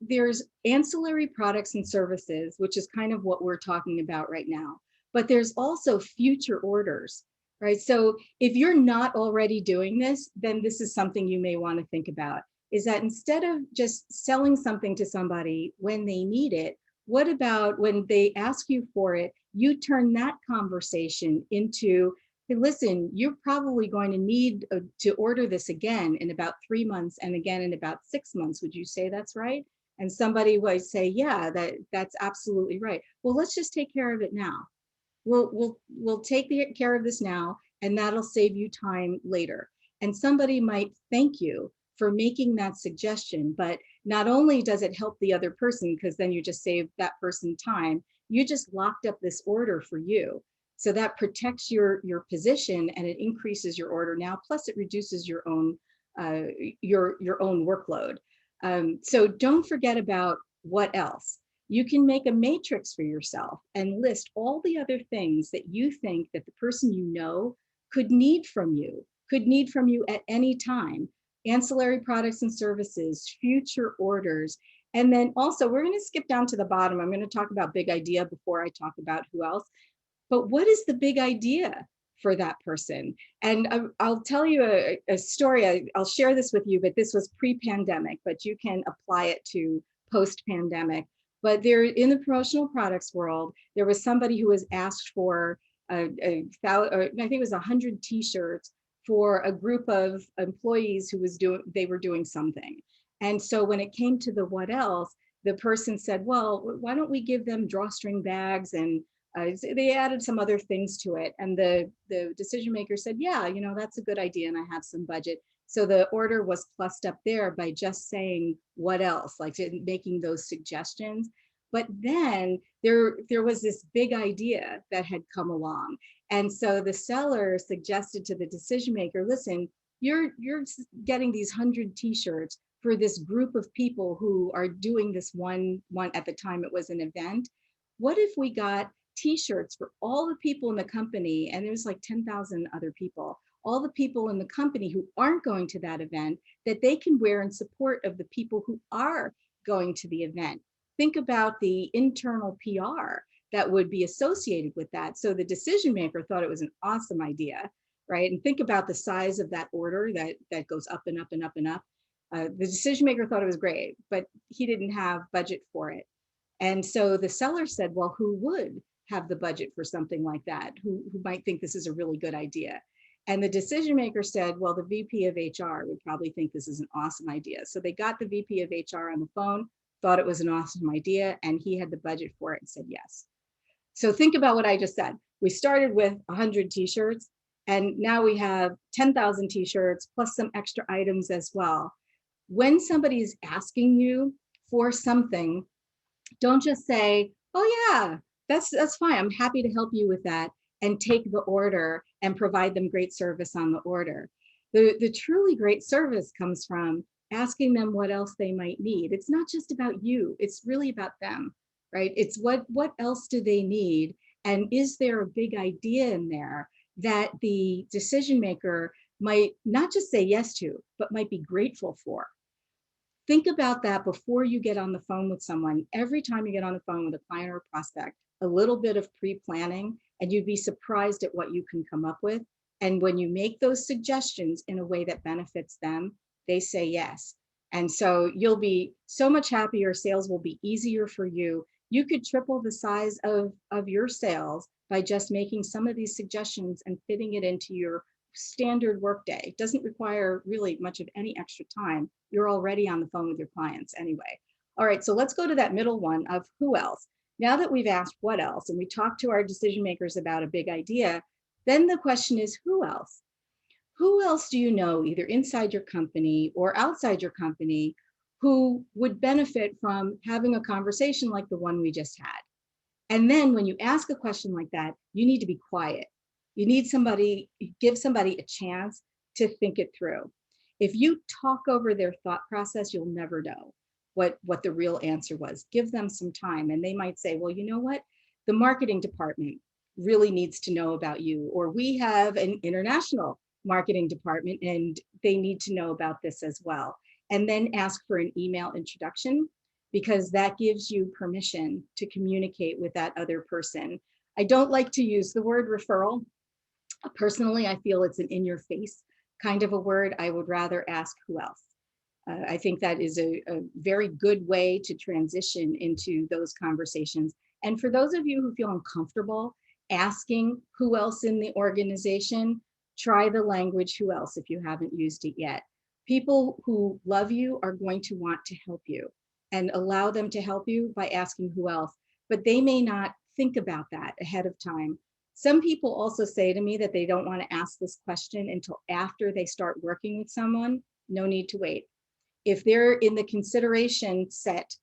ancillary products and services, which is kind of what we're talking about right now. But there's also future orders, right? So if you're not already doing this, then this is something you may want to think about, is that instead of just selling something to somebody when they need it, what about when they ask you for it, you turn that conversation into, hey, listen, you're probably going to need to order this again in about 3 months and again in about 6 months. Would you say that's right? And somebody would say, yeah, that's absolutely right. Well, let's just take care of it now. We'll take care of this now, and that'll save you time later. And somebody might thank you for making that suggestion, but Not only does it help the other person, because then you just save that person time, you just locked up this order for you. So that protects your position and it increases your order now. Plus, it reduces uh, your own workload. So don't forget about what else. You can make a matrix for yourself and list all the other things that you think that the person you know could need from you at any time. Ancillary products and services, future orders. And then also, we're going to skip down to the bottom. I'm going to talk about big idea before I talk about who else. But what is the big idea for that person? And I'll tell you a story. I'll share this with you, but this was pre-pandemic, but you can apply it to post-pandemic. But there, in the promotional products world, there was somebody who was asked for I think it was 100 t-shirts for a group of employees who they were doing something. And so when it came to the what else, the person said, well, why don't we give them drawstring bags, and they added some other things to it. And the decision maker said, yeah, that's a good idea. And I have some budget. So the order was plussed up there by just saying what else, like making those suggestions. But then there was this big idea that had come along. And so the seller suggested to the decision maker, listen, you're getting these 100 t-shirts for this group of people who are doing this one, at the time it was an event. What if we got t-shirts for all the people in the company, and there was like 10,000 other people, all the people in the company who aren't going to that event, that they can wear in support of the people who are going to the event. Think about the internal PR that would be associated with that. So the decision maker thought it was an awesome idea, right? And think about the size of that order that goes up and up and up and up. The decision maker thought it was great, but he didn't have budget for it. And so the seller said, well, who would have the budget for something like that? Who might think this is a really good idea? And the decision maker said, well, the VP of HR would probably think this is an awesome idea. So they got the VP of HR on the phone, thought it was an awesome idea, and he had the budget for it and said yes. So think about what I just said. We started with 100 t-shirts, and now we have 10,000 t-shirts plus some extra items as well. When somebody's asking you for something, don't just say, oh yeah, that's fine. I'm happy to help you with that, and take the order and provide them great service on the order. The truly great service comes from asking them what else they might need. It's not just about you, it's really about them, right? It's what else do they need? And is there a big idea in there that the decision maker might not just say yes to, but might be grateful for? Think about that before you get on the phone with someone. Every time you get on the phone with a client or a prospect, a little bit of pre-planning, and you'd be surprised at what you can come up with. And when you make those suggestions in a way that benefits them, they say yes. And so you'll be so much happier. Sales will be easier for you. You could triple the size of your sales by just making some of these suggestions and fitting it into your standard workday. It doesn't require really much of any extra time. You're already on the phone with your clients anyway. All right, so let's go to that middle one of who else. Now that we've asked what else, and we talked to our decision makers about a big idea, then the question is who else? Who else do you know, either inside your company or outside your company, who would benefit from having a conversation like the one we just had? And then when you ask a question like that, you need to be quiet. You need somebody, give somebody a chance to think it through. If you talk over their thought process, you'll never know what the real answer was. Give them some time, and they might say, well, you know what? The marketing department really needs to know about you, or we have an international marketing department and they need to know about this as well. And then ask for an email introduction, because that gives you permission to communicate with that other person. I don't like to use the word referral. Personally, I feel it's an in your face kind of a word. I would rather ask who else. I think that is a very good way to transition into those conversations. And for those of you who feel uncomfortable asking who else in the organization, try the language who else if you haven't used it yet. People who love you are going to want to help you, and allow them to help you by asking who else, but they may not think about that ahead of time. Some people also say to me that they don't want to ask this question until after they start working with someone. No need to wait. If they're in the consideration set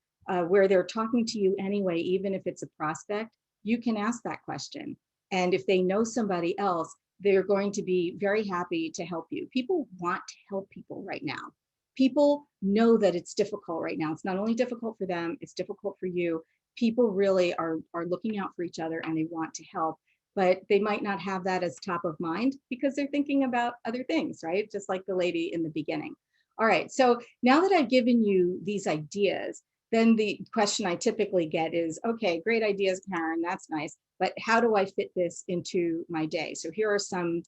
where they're talking to you anyway, even if it's a prospect, you can ask that question. And if they know somebody else, they're going to be very happy to help you. People want to help people right now. People know that it's difficult right now. It's not only difficult for them, it's difficult for you. People really are looking out for each other and they want to help, but they might not have that as top of mind because they're thinking about other things, right? Just like the lady in the beginning. All right, so now that I've given you these ideas, then the question I typically get is, okay, great ideas, Caryn, that's nice, but how do I fit this into my day? So here are some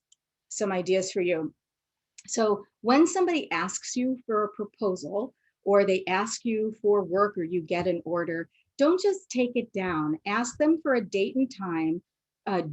ideas for you. So when somebody asks you for a proposal or they ask you for work or you get an order, don't just take it down. Ask them for a date and time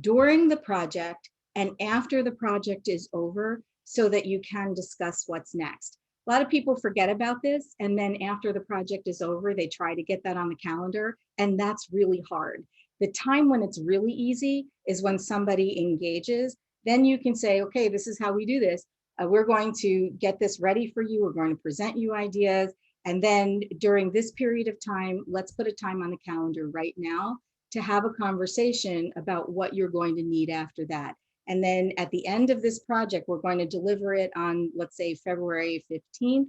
during the project and after the project is over so that you can discuss what's next. A lot of people forget about this, and then after the project is over, they try to get that on the calendar, and that's really hard. The time when it's really easy is when somebody engages. Then you can say, okay, this is how we do this. We're going to get this ready for you. We're going to present you ideas. And then during this period of time, let's put a time on the calendar right now to have a conversation about what you're going to need after that. And then at the end of this project, we're going to deliver it on, let's say, February 15th.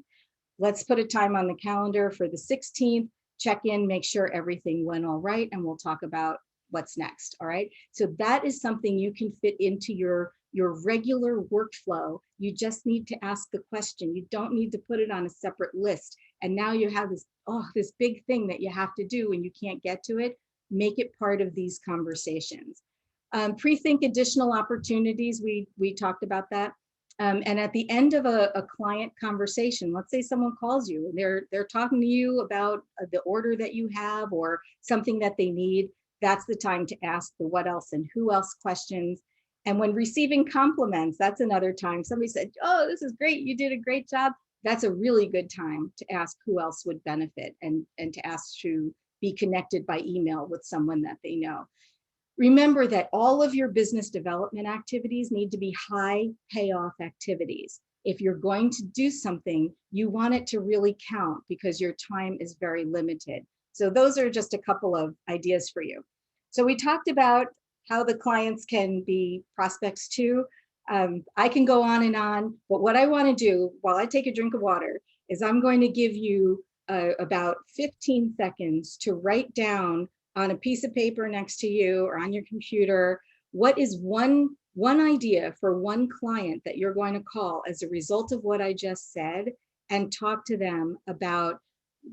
Let's put a time on the calendar for the 16th, check in, make sure everything went all right, and we'll talk about what's next, all right? So that is something you can fit into your regular workflow. You just need to ask the question. You don't need to put it on a separate list. And now you have this, this big thing that you have to do and you can't get to it. Make it part of these conversations. Pre-think additional opportunities, we talked about that. And at the end of a client conversation, let's say someone calls you and they're talking to you about the order that you have or something that they need, that's the time to ask the what else and who else questions. And when receiving compliments, that's another time. Somebody said, oh, this is great, you did a great job. That's a really good time to ask who else would benefit and to ask to be connected by email with someone that they know. Remember that all of your business development activities need to be high payoff activities. If you're going to do something, you want it to really count because your time is very limited. So those are just a couple of ideas for you. So we talked about how the clients can be prospects too. I can go on, but what I want to do while I take a drink of water is I'm going to give you about 15 seconds to write down on a piece of paper next to you or on your computer, what is one idea for one client that you're going to call as a result of what I just said, and talk to them about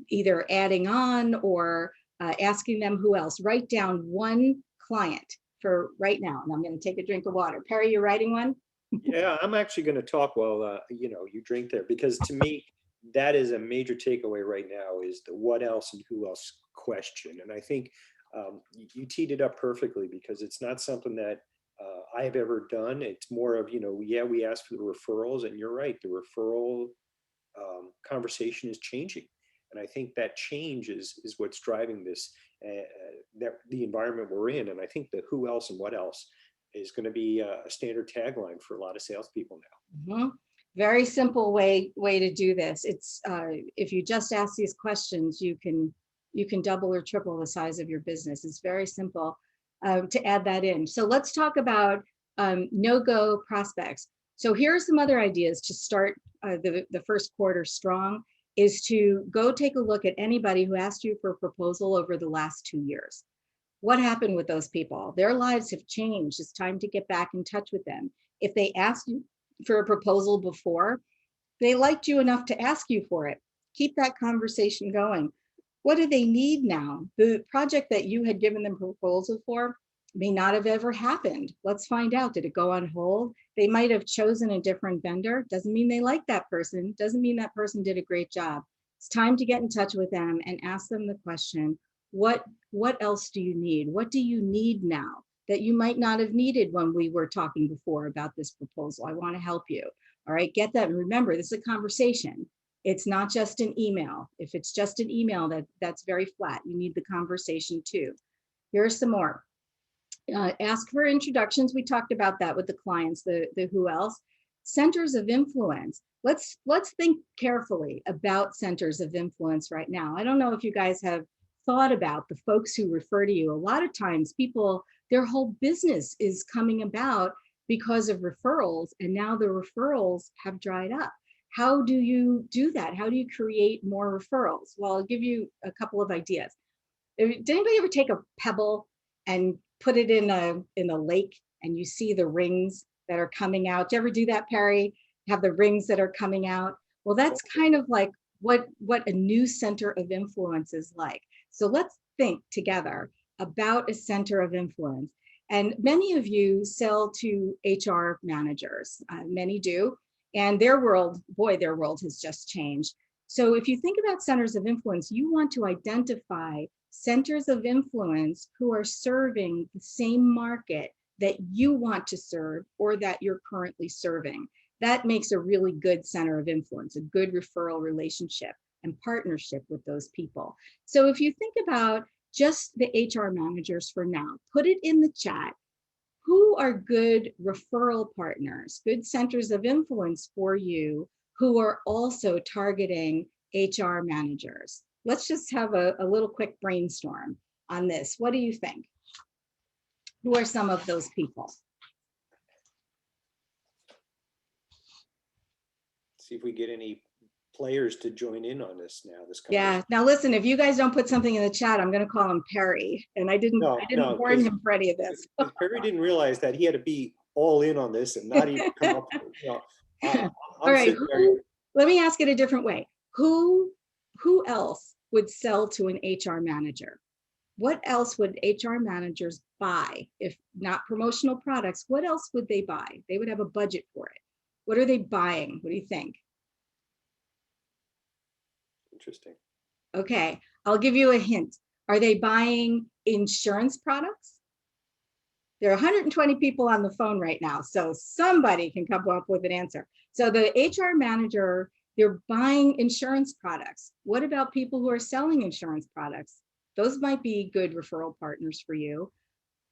either adding on or asking them who else. Write down one client for right now. And I'm going to take a drink of water. Perry, you're writing one? Yeah, I'm actually going to talk while you drink there, because to me that is a major takeaway right now is the what else and who else question. And I think you teed it up perfectly, because it's not something that I have ever done. It's more of, yeah, we ask for the referrals, and you're right, the referral conversation is changing. And I think that change is what's driving this, that the environment we're in. And I think the who else and what else is going to be a standard tagline for a lot of salespeople now. Mm-hmm. Very simple way to do this. It's if you just ask these questions, you can double or triple the size of your business. It's very simple to add that in. So let's talk about no-go prospects. So here are some other ideas to start the first quarter strong, is to go take a look at anybody who asked you for a proposal over the last 2 years. What happened with those people? Their lives have changed. It's time to get back in touch with them. If they asked you for a proposal before, they liked you enough to ask you for it. Keep that conversation going. What do they need now? The project that you had given them a proposal for may not have ever happened. Let's find out. Did it go on hold? They might have chosen a different vendor. Doesn't mean they like that person. Doesn't mean that person did a great job. It's time to get in touch with them and ask them the question, what else do you need? What do you need now that you might not have needed when we were talking before about this proposal? I want to help you. All right, get that. And remember, this is a conversation. It's not just an email. If it's just an email, that's very flat. You need the conversation too. Here's some more. Ask for introductions. We talked about that with the clients, the who else. centers of influence. Let's think carefully about centers of influence right now. I don't know if you guys have thought about the folks who refer to you. A lot of times people, their whole business is coming about because of referrals, and now the referrals have dried up. How do you do that? How do you create more referrals? Well, I'll give you a couple of ideas. Did anybody ever take a pebble and put it in a lake and you see the rings that are coming out? Did you ever do that, Perry? Have the rings that are coming out? Well, that's kind of like what a new center of influence is like. So let's think together about a center of influence. And many of you sell to HR managers, many do, and their world, boy, their world has just changed. So if you think about centers of influence, you want to identify centers of influence who are serving the same market that you want to serve or that you're currently serving. That makes a really good center of influence, a good referral relationship and partnership with those people. So if you think about just the HR managers for now, put it in the chat. Who are good referral partners, good centers of influence for you who are also targeting HR managers? Let's just have a little quick brainstorm on this. What do you think? Who are some of those people? See if we get any players to join in on this now. Yeah. Now listen, if you guys don't put something in the chat, I'm going to call him Perry, and I didn't warn him for any of this. Perry didn't realize that he had to be all in on this and not even come up with, all right. Let me ask it a different way. Who else would sell to an HR manager? What else would HR managers buy? If not promotional products, what else would they buy? They would have a budget for it. What are they buying? What do you think? Interesting. Okay, I'll give you a hint. Are they buying insurance products? There are 120 people on the phone right now, so somebody can come up with an answer. So the HR manager, they're buying insurance products. What about people who are selling insurance products? Those might be good referral partners for you.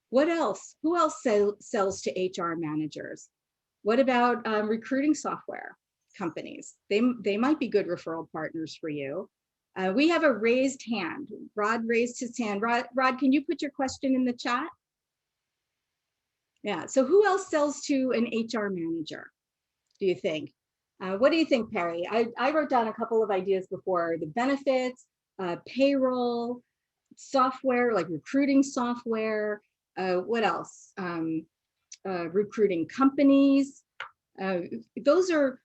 What else? Who else sells to HR managers? What about recruiting software companies? They might be good referral partners for you. We have a raised hand. Rod raised his hand. Rod, can you put your question in the chat? Yeah, so who else sells to an HR manager, do you think? What do you think, Perry? I wrote down a couple of ideas before: the benefits, payroll, software, like recruiting software. What else? Recruiting companies. Those are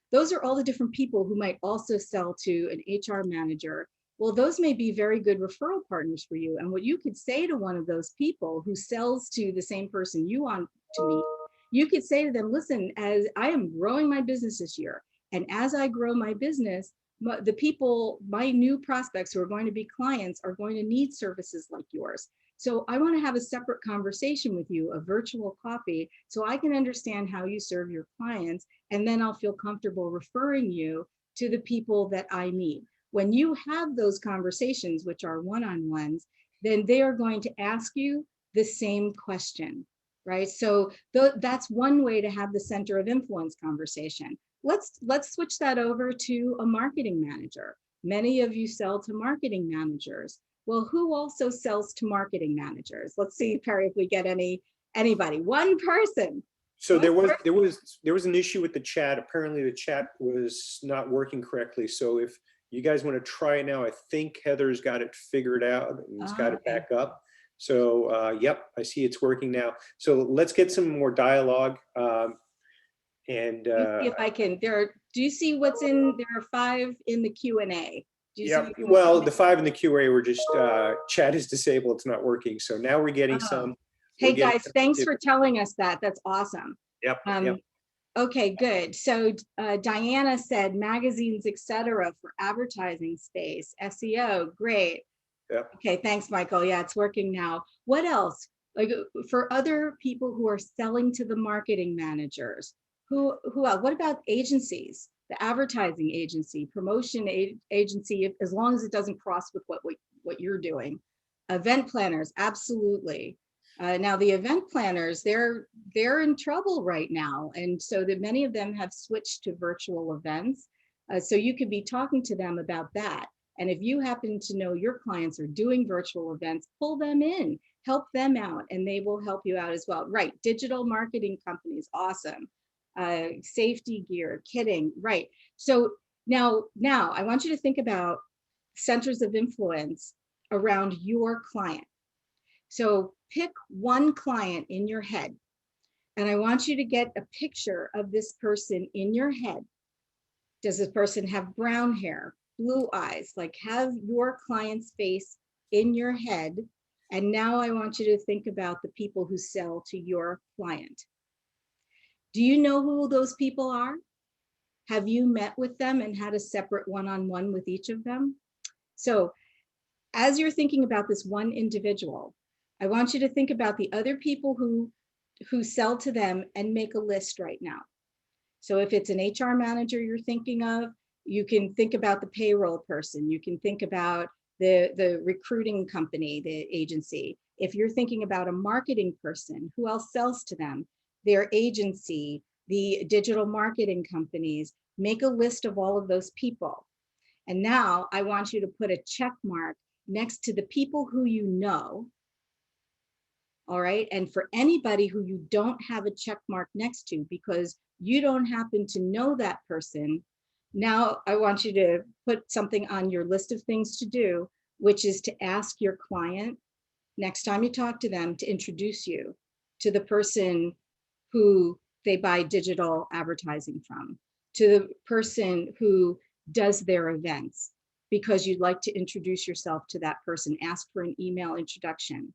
all the different people who might also sell to an HR manager. Well, those may be very good referral partners for you. And what you could say to one of those people who sells to the same person you want to meet, you could say to them, listen, as I am growing my business this year, and as I grow my business, the people, my new prospects who are going to be clients are going to need services like yours. So I want to have a separate conversation with you, a virtual coffee, so I can understand how you serve your clients, and then I'll feel comfortable referring you to the people that I meet. When you have those conversations, which are one-on-ones, then they are going to ask you the same question, right? So that's one way to have the center of influence conversation. Let's switch that over to a marketing manager. Many of you sell to marketing managers. Well, who also sells to marketing managers? Let's see, Perry, if we get anybody. One person. So there was an issue with the chat. Apparently the chat was not working correctly. So if you guys want to try it now, I think Heather's got it figured out and it's got it back up. So yep, I see it's working now. So let's get some more dialogue. And see if I can. Do you see what's in? There are 5 in the Q&A. Yeah, well, the 5 in the QA were just chat is disabled. It's not working. So now we're getting some. Hey guys, thanks for telling us that. That's awesome. Yep. Okay, good. So Diana said magazines, etc. for advertising space, SEO. Great. Yep. Okay, thanks, Michael. Yeah, it's working now. What else? Like for other people who are selling to the marketing managers, who else? What about agencies? The advertising agency, promotion agency, as long as it doesn't cross with what you're doing. Event planners, absolutely. Now the event planners, they're in trouble right now. And so that many of them have switched to virtual events. So you could be talking to them about that. And if you happen to know your clients are doing virtual events, pull them in, help them out, and they will help you out as well. Right, digital marketing companies, awesome. Safety gear, kitting, right. So now I want you to think about centers of influence around your client. So pick one client in your head, and I want you to get a picture of this person in your head. Does this person have brown hair, blue eyes? Like, have your client's face in your head. And now I want you to think about the people who sell to your client. Do you know who those people are? Have you met with them and had a separate one-on-one with each of them? So as you're thinking about this one individual, I want you to think about the other people who sell to them and make a list right now. So if it's an HR manager you're thinking of, you can think about the payroll person. You can think about the recruiting company, the agency. If you're thinking about a marketing person, who else sells to them? Their agency, the digital marketing companies. Make a list of all of those people. And now I want you to put a check mark next to the people who you know. All right. And for anybody who you don't have a check mark next to because you don't happen to know that person, now I want you to put something on your list of things to do, which is to ask your client next time you talk to them to introduce you to the person who they buy digital advertising from, to the person who does their events, because you'd like to introduce yourself to that person. Ask for an email introduction.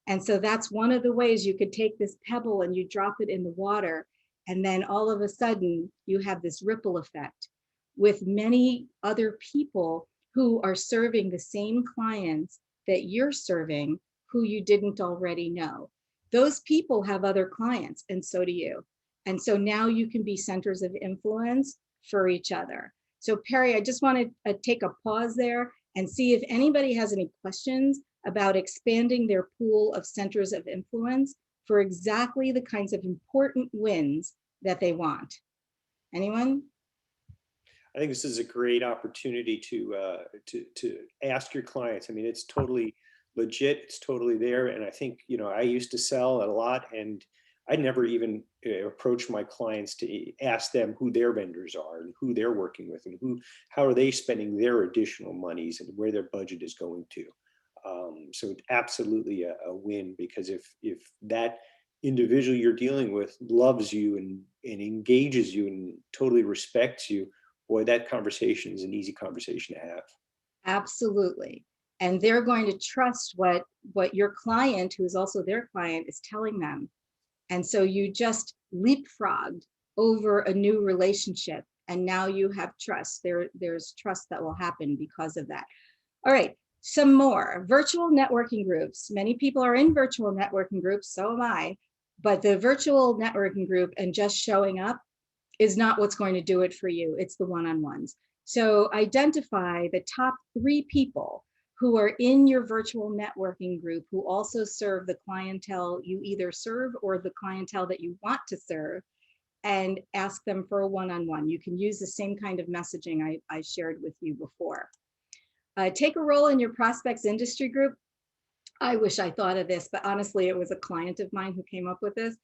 And so that's one of the ways you could take this pebble and you drop it in the water. And then all of a sudden you have this ripple effect with many other people who are serving the same clients that you're serving, who you didn't already know. Those people have other clients, and so do you. And so now you can be centers of influence for each other. So Perry, I just want to take a pause there and see if anybody has any questions about expanding their pool of centers of influence for exactly the kinds of important wins that they want. Anyone? I think this is a great opportunity to ask your clients. I mean, it's totally legit. It's totally there. And I think, you know, I used to sell a lot, and I never even approach my clients to ask them who their vendors are and who they're working with and how are they spending their additional monies and where their budget is going to. So it's absolutely a win, because if that individual you're dealing with loves you and engages you and totally respects you, boy, that conversation is an easy conversation to have. Absolutely. And they're going to trust what your client, who is also their client, is telling them. And so you just leapfrogged over a new relationship. And now you have trust. There's trust that will happen because of that. All right, some more virtual networking groups. Many people are in virtual networking groups, so am I. But the virtual networking group and just showing up is not what's going to do it for you. It's the one-on-ones. So identify the top 3 people who are in your virtual networking group who also serve the clientele you either serve or the clientele that you want to serve, and ask them for a one-on-one. You can use the same kind of messaging I shared with you before. Take a role in your prospects industry group. I wish I thought of this, but honestly, it was a client of mine who came up with this.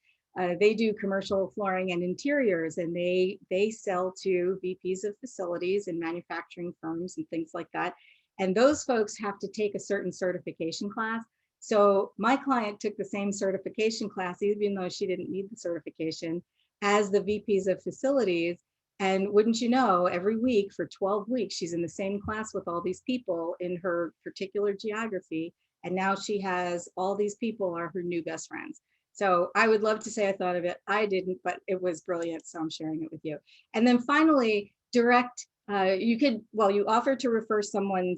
They do commercial flooring and interiors, and they sell to VPs of facilities and manufacturing firms and things like that. And those folks have to take a certain certification class. So my client took the same certification class, even though she didn't need the certification, as the VPs of facilities. And wouldn't you know, every week for 12 weeks, she's in the same class with all these people in her particular geography. And now she has all these people are her new best friends. So I would love to say I thought of it. I didn't, but it was brilliant. So I'm sharing it with you. And then finally, direct. You offer to refer someone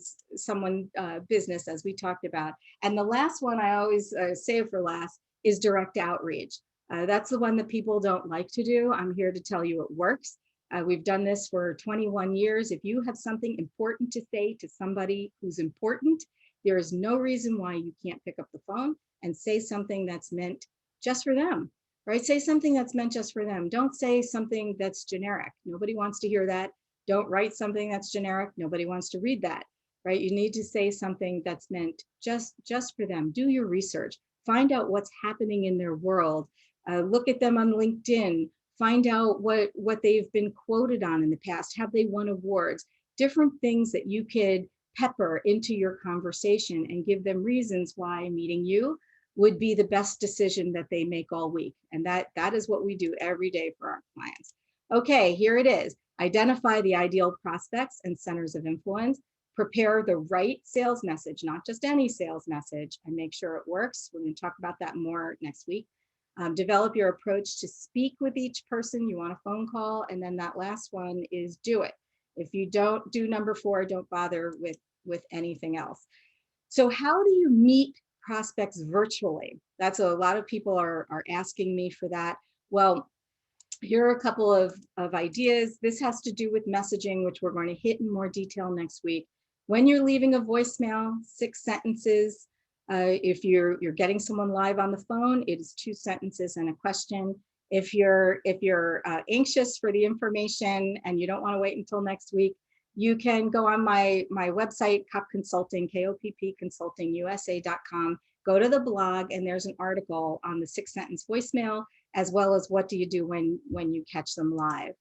business, as we talked about. And the last one I always save for last is direct outreach. That's the one that people don't like to do. I'm here to tell you it works. We've done this for 21 years. If you have something important to say to somebody who's important, there is no reason why you can't pick up the phone and say something that's meant just for them, right? Say something that's meant just for them. Don't say something that's generic. Nobody wants to hear that. Don't write something that's generic. Nobody wants to read that, right? You need to say something that's meant just for them. Do your research. Find out what's happening in their world. Look at them on LinkedIn. Find out what they've been quoted on in the past. Have they won awards? Different things that you could pepper into your conversation and give them reasons why meeting you would be the best decision that they make all week. And that is what we do every day for our clients. Okay, here it is. Identify the ideal prospects and centers of influence. Prepare the right sales message, not just any sales message, and make sure it works. We're going to talk about that more next week. Develop your approach to speak with each person. You want a phone call. And then that last one is do it. If you don't do number 4, don't bother with anything else. So how do you meet prospects virtually? That's a lot of people are asking me for that. Well, here are a couple of ideas. This has to do with messaging, which we're going to hit in more detail next week. When you're leaving a voicemail, 6 sentences. If you're getting someone live on the phone, it is 2 sentences and a question. If you're anxious for the information and you don't want to wait until next week, you can go on my website, Kopp Consulting, KOPP Consulting USA.com. Go to the blog, and there's an article on the 6-sentence voicemail, as well as what do you do when you catch them live.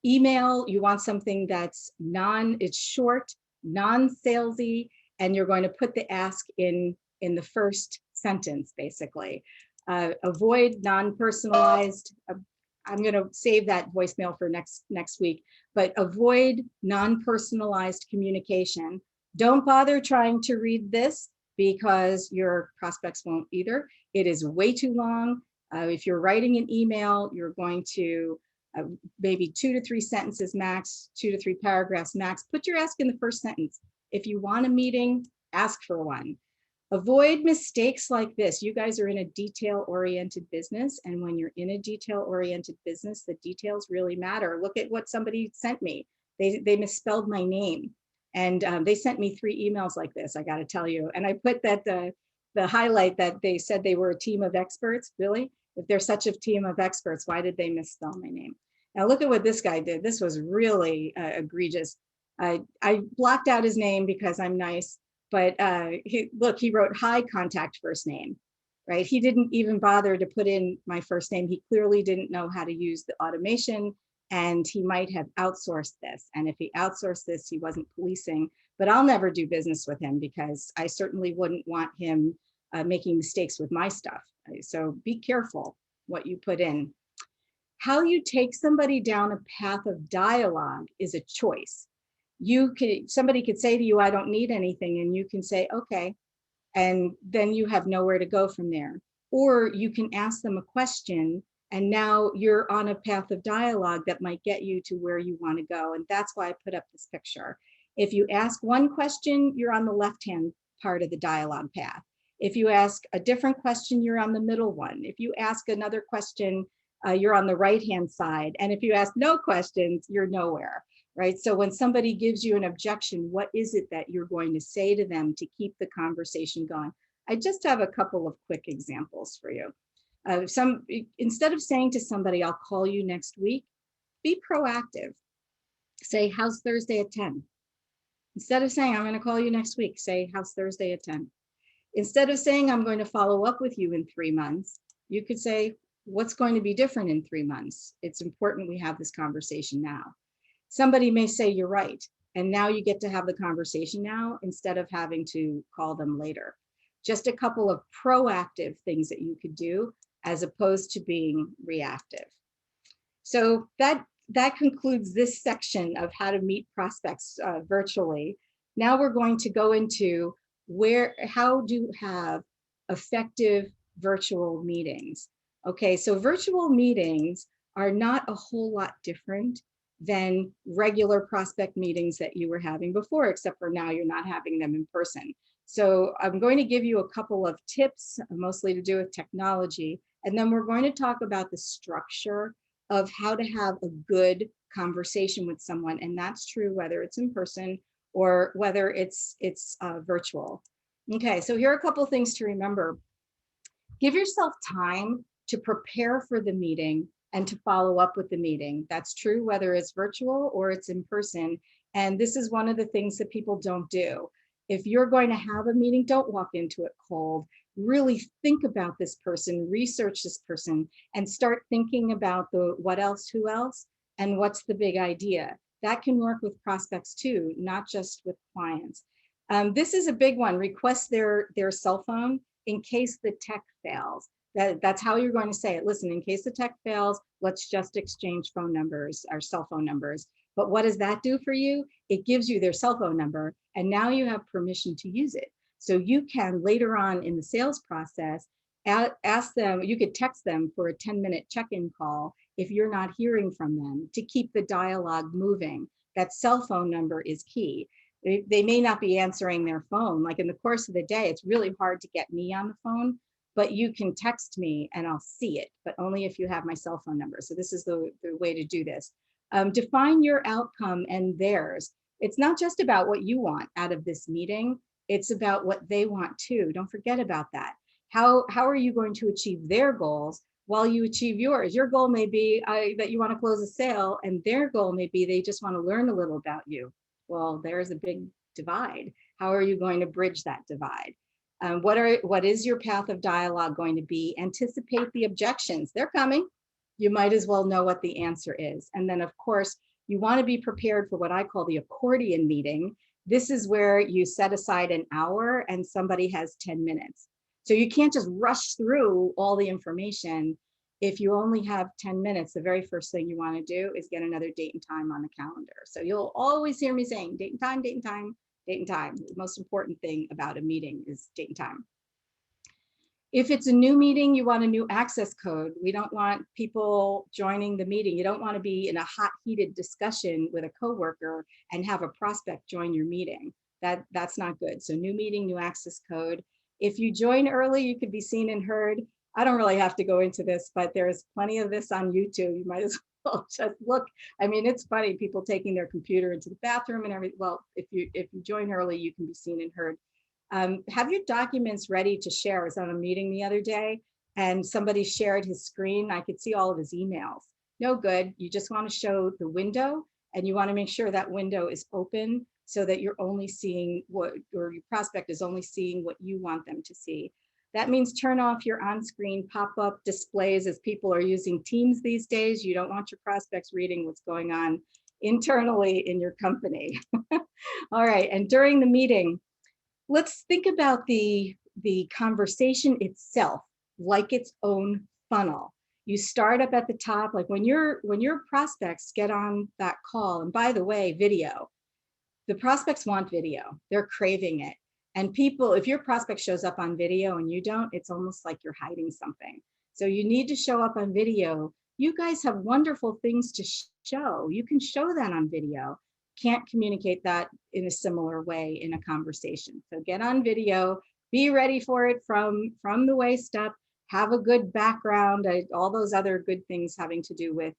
Email, you want something that's it's short, non-salesy, and you're going to put the ask in the first sentence, basically. Avoid non-personalized. I'm going to save that voicemail for next week, but avoid non-personalized communication. Don't bother trying to read this because your prospects won't either. It is way too long. If you're writing an email, you're going to maybe 2 to 3 sentences max, 2 to 3 paragraphs max. Put your ask in the first sentence. If you want a meeting, ask for one. Avoid mistakes like this. You guys are in a detail-oriented business, and when you're in a detail-oriented business, the details really matter. Look at what somebody sent me. They misspelled my name, and they sent me 3 emails like this, I gotta tell you. And I put that the highlight that they said they were a team of experts. Really? If they're such a team of experts, why did they misspell my name? Now look at what this guy did. This was really egregious. I blocked out his name because I'm nice, but he wrote high contact first name, right? He didn't even bother to put in my first name. He clearly didn't know how to use the automation, and he might have outsourced this. And if he outsourced this, he wasn't policing. But I'll never do business with him because I certainly wouldn't want him making mistakes with my stuff. So be careful what you put in. How you take somebody down a path of dialogue is a choice. Somebody could say to you, I don't need anything, and you can say, okay, and then you have nowhere to go from there. Or you can ask them a question, and now you're on a path of dialogue that might get you to where you want to go. And that's why I put up this picture. If you ask one question, you're on the left-hand part of the dialogue path. If you ask a different question, you're on the middle one. If you ask another question, you're on the right-hand side. And if you ask no questions, you're nowhere, right? So when somebody gives you an objection, what is it that you're going to say to them to keep the conversation going? I just have a couple of quick examples for you. Instead of saying to somebody, I'll call you next week, be proactive. Say, how's Thursday at 10? Instead of saying, I'm going to call you next week, say, how's Thursday at 10? Instead of saying, I'm going to follow up with you in 3 months, you could say, what's going to be different in 3 months? It's important we have this conversation now. Somebody may say, you're right. And now you get to have the conversation now instead of having to call them later. Just a couple of proactive things that you could do as opposed to being reactive. So that concludes this section of how to meet prospects virtually. Now we're going to go into how to have effective virtual meetings. Okay, so virtual meetings are not a whole lot different than regular prospect meetings that you were having before, except for now you're not having them in person. So I'm going to give you a couple of tips, mostly to do with technology, and then we're going to talk about the structure of how to have a good conversation with someone. And that's true whether it's in person or whether it's virtual. Okay, so here are a couple of things to remember. Give yourself time to prepare for the meeting and to follow up with the meeting. That's true whether it's virtual or it's in person. And this is one of the things that people don't do. If you're going to have a meeting, don't walk into it cold. Really think about this person, research this person, and start thinking about the what else, who else, and what's the big idea. That can work with prospects too, not just with clients. This is a big one. Request their cell phone in case the tech fails. That's how you're going to say it. Listen, in case the tech fails, let's just exchange phone numbers, our cell phone numbers. But what does that do for you? It gives you their cell phone number, and now you have permission to use it. So you can later on in the sales process, ask them, you could text them for a 10-minute check-in call if you're not hearing from them to keep the dialogue moving. That cell phone number is key. They may not be answering their phone. Like in the course of the day, it's really hard to get me on the phone, but you can text me and I'll see it, but only if you have my cell phone number. So this is the way to do this. Define your outcome and theirs. It's not just about what you want out of this meeting. It's about what they want too. Don't forget about that. How are you going to achieve their goals while you achieve yours? Your goal may be that you want to close a sale, and their goal may be they just want to learn a little about you. Well, there's a big divide. How are you going to bridge that divide? What is your path of dialogue going to be? Anticipate the objections. They're coming. You might as well know what the answer is. And then, of course, you want to be prepared for what I call the accordion meeting. This is where you set aside an hour and somebody has 10 minutes. So you can't just rush through all the information. If you only have 10 minutes, the very first thing you want to do is get another date and time on the calendar. So you'll always hear me saying date and time, date and time, date and time. The most important thing about a meeting is date and time. If it's a new meeting, you want a new access code. We don't want people joining the meeting. You don't want to be in a hot, heated discussion with a coworker and have a prospect join your meeting. That's not good. So new meeting, new access code. If you join early, you could be seen and heard. I don't really have to go into this, but there's plenty of this on YouTube. You might as well just look. I mean, it's funny, people taking their computer into the bathroom and everything. Well, if you join early, you can be seen and heard. Have your documents ready to share. I was on a meeting the other day and somebody shared his screen. I could see all of his emails. No good. You just want to show the window, and you want to make sure that window is open so that you're only seeing what, or your prospect is only seeing what you want them to see. That means turn off your on-screen pop-up displays as people are using Teams these days. You don't want your prospects reading what's going on internally in your company. All right, and during the meeting, let's think about the conversation itself like its own funnel. You start up at the top, like when your prospects get on that call, and by the way, video, the prospects want video, they're craving it. And people, if your prospect shows up on video and you don't, it's almost like you're hiding something. So you need to show up on video. You guys have wonderful things to show. You can show that on video. Can't communicate that in a similar way in a conversation. So get on video, be ready for it from the waist up, have a good background, all those other good things having to do with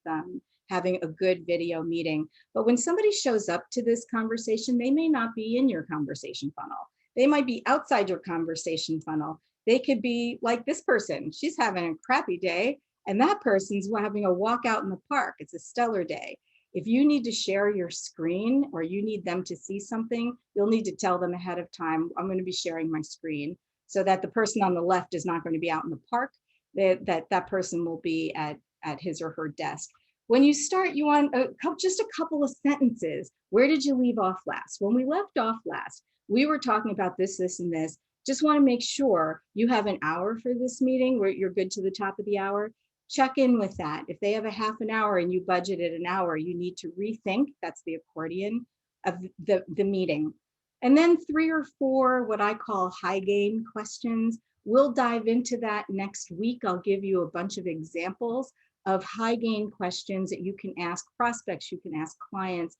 having a good video meeting. But when somebody shows up to this conversation, they may not be in your conversation funnel. They might be outside your conversation funnel. They could be like this person. She's having a crappy day, and that person's having a walk out in the park. It's a stellar day. If you need to share your screen or you need them to see something, you'll need to tell them ahead of time, I'm going to be sharing my screen, so that the person on the left is not going to be out in the park, that person will be at his or her desk. When you start, you want just a couple of sentences. Where did you leave off last? When we left off last, we were talking about this, this, and this. Just want to make sure you have an hour for this meeting where you're good to the top of the hour. Check in with that. If they have a half an hour and you budgeted an hour, you need to rethink, that's the accordion of the meeting. And then 3 or 4, what I call high gain questions. We'll dive into that next week. I'll give you a bunch of examples of high gain questions that you can ask prospects, you can ask clients,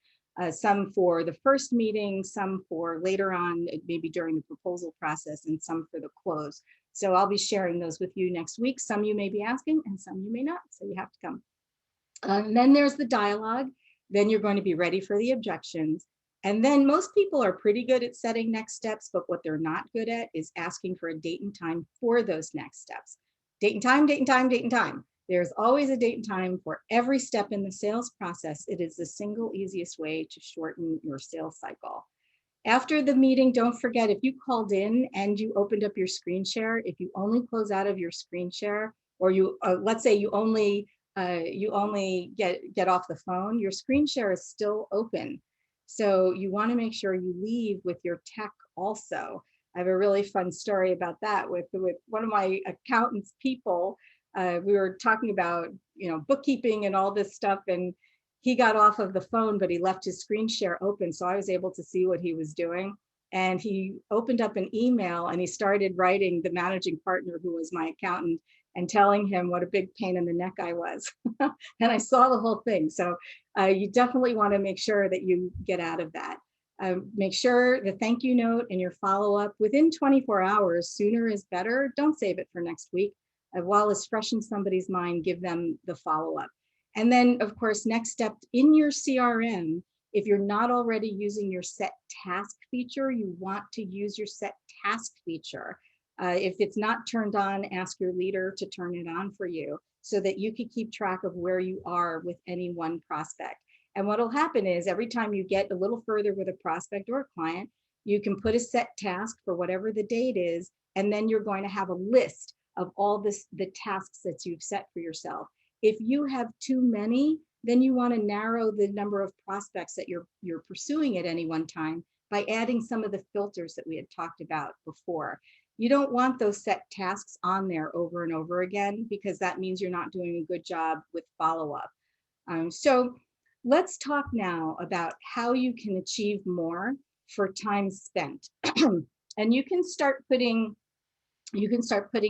some for the first meeting, some for later on, maybe during the proposal process, and some for the close. So I'll be sharing those with you next week. Some you may be asking and some you may not, so you have to come. And then there's the dialogue. Then you're going to be ready for the objections. And then most people are pretty good at setting next steps, but what they're not good at is asking for a date and time for those next steps. Date and time, date and time, date and time. There's always a date and time for every step in the sales process. It is the single easiest way to shorten your sales cycle. After the meeting, don't forget, if you called in and you opened up your screen share, if you only close out of your screen share, or you let's say you only get off the phone, your screen share is still open. So you want to make sure you leave with your tech also. I have a really fun story about that with one of my accountants people. We were talking about, bookkeeping and all this stuff, and he got off of the phone, but he left his screen share open. So I was able to see what he was doing. And he opened up an email and he started writing the managing partner, who was my accountant, and telling him what a big pain in the neck I was. And I saw the whole thing. So you definitely want to make sure that you get out of that. Make sure the thank you note and your follow-up within 24 hours, sooner is better. Don't save it for next week. While it's fresh in somebody's mind, give them the follow-up. And then, of course, next step in your CRM, if you're not already using your set task feature, you want to use your set task feature. If it's not turned on, ask your leader to turn it on for you so that you can keep track of where you are with any one prospect. And what will happen is every time you get a little further with a prospect or a client, you can put a set task for whatever the date is, and then you're going to have a list of all the tasks that you've set for yourself. If you have too many, then you want to narrow the number of prospects that you're pursuing at any one time by adding some of the filters that we had talked about before. You don't want those set tasks on there over and over again, because that means you're not doing a good job with follow-up. So let's talk now about how you can achieve more for time spent. And you can start putting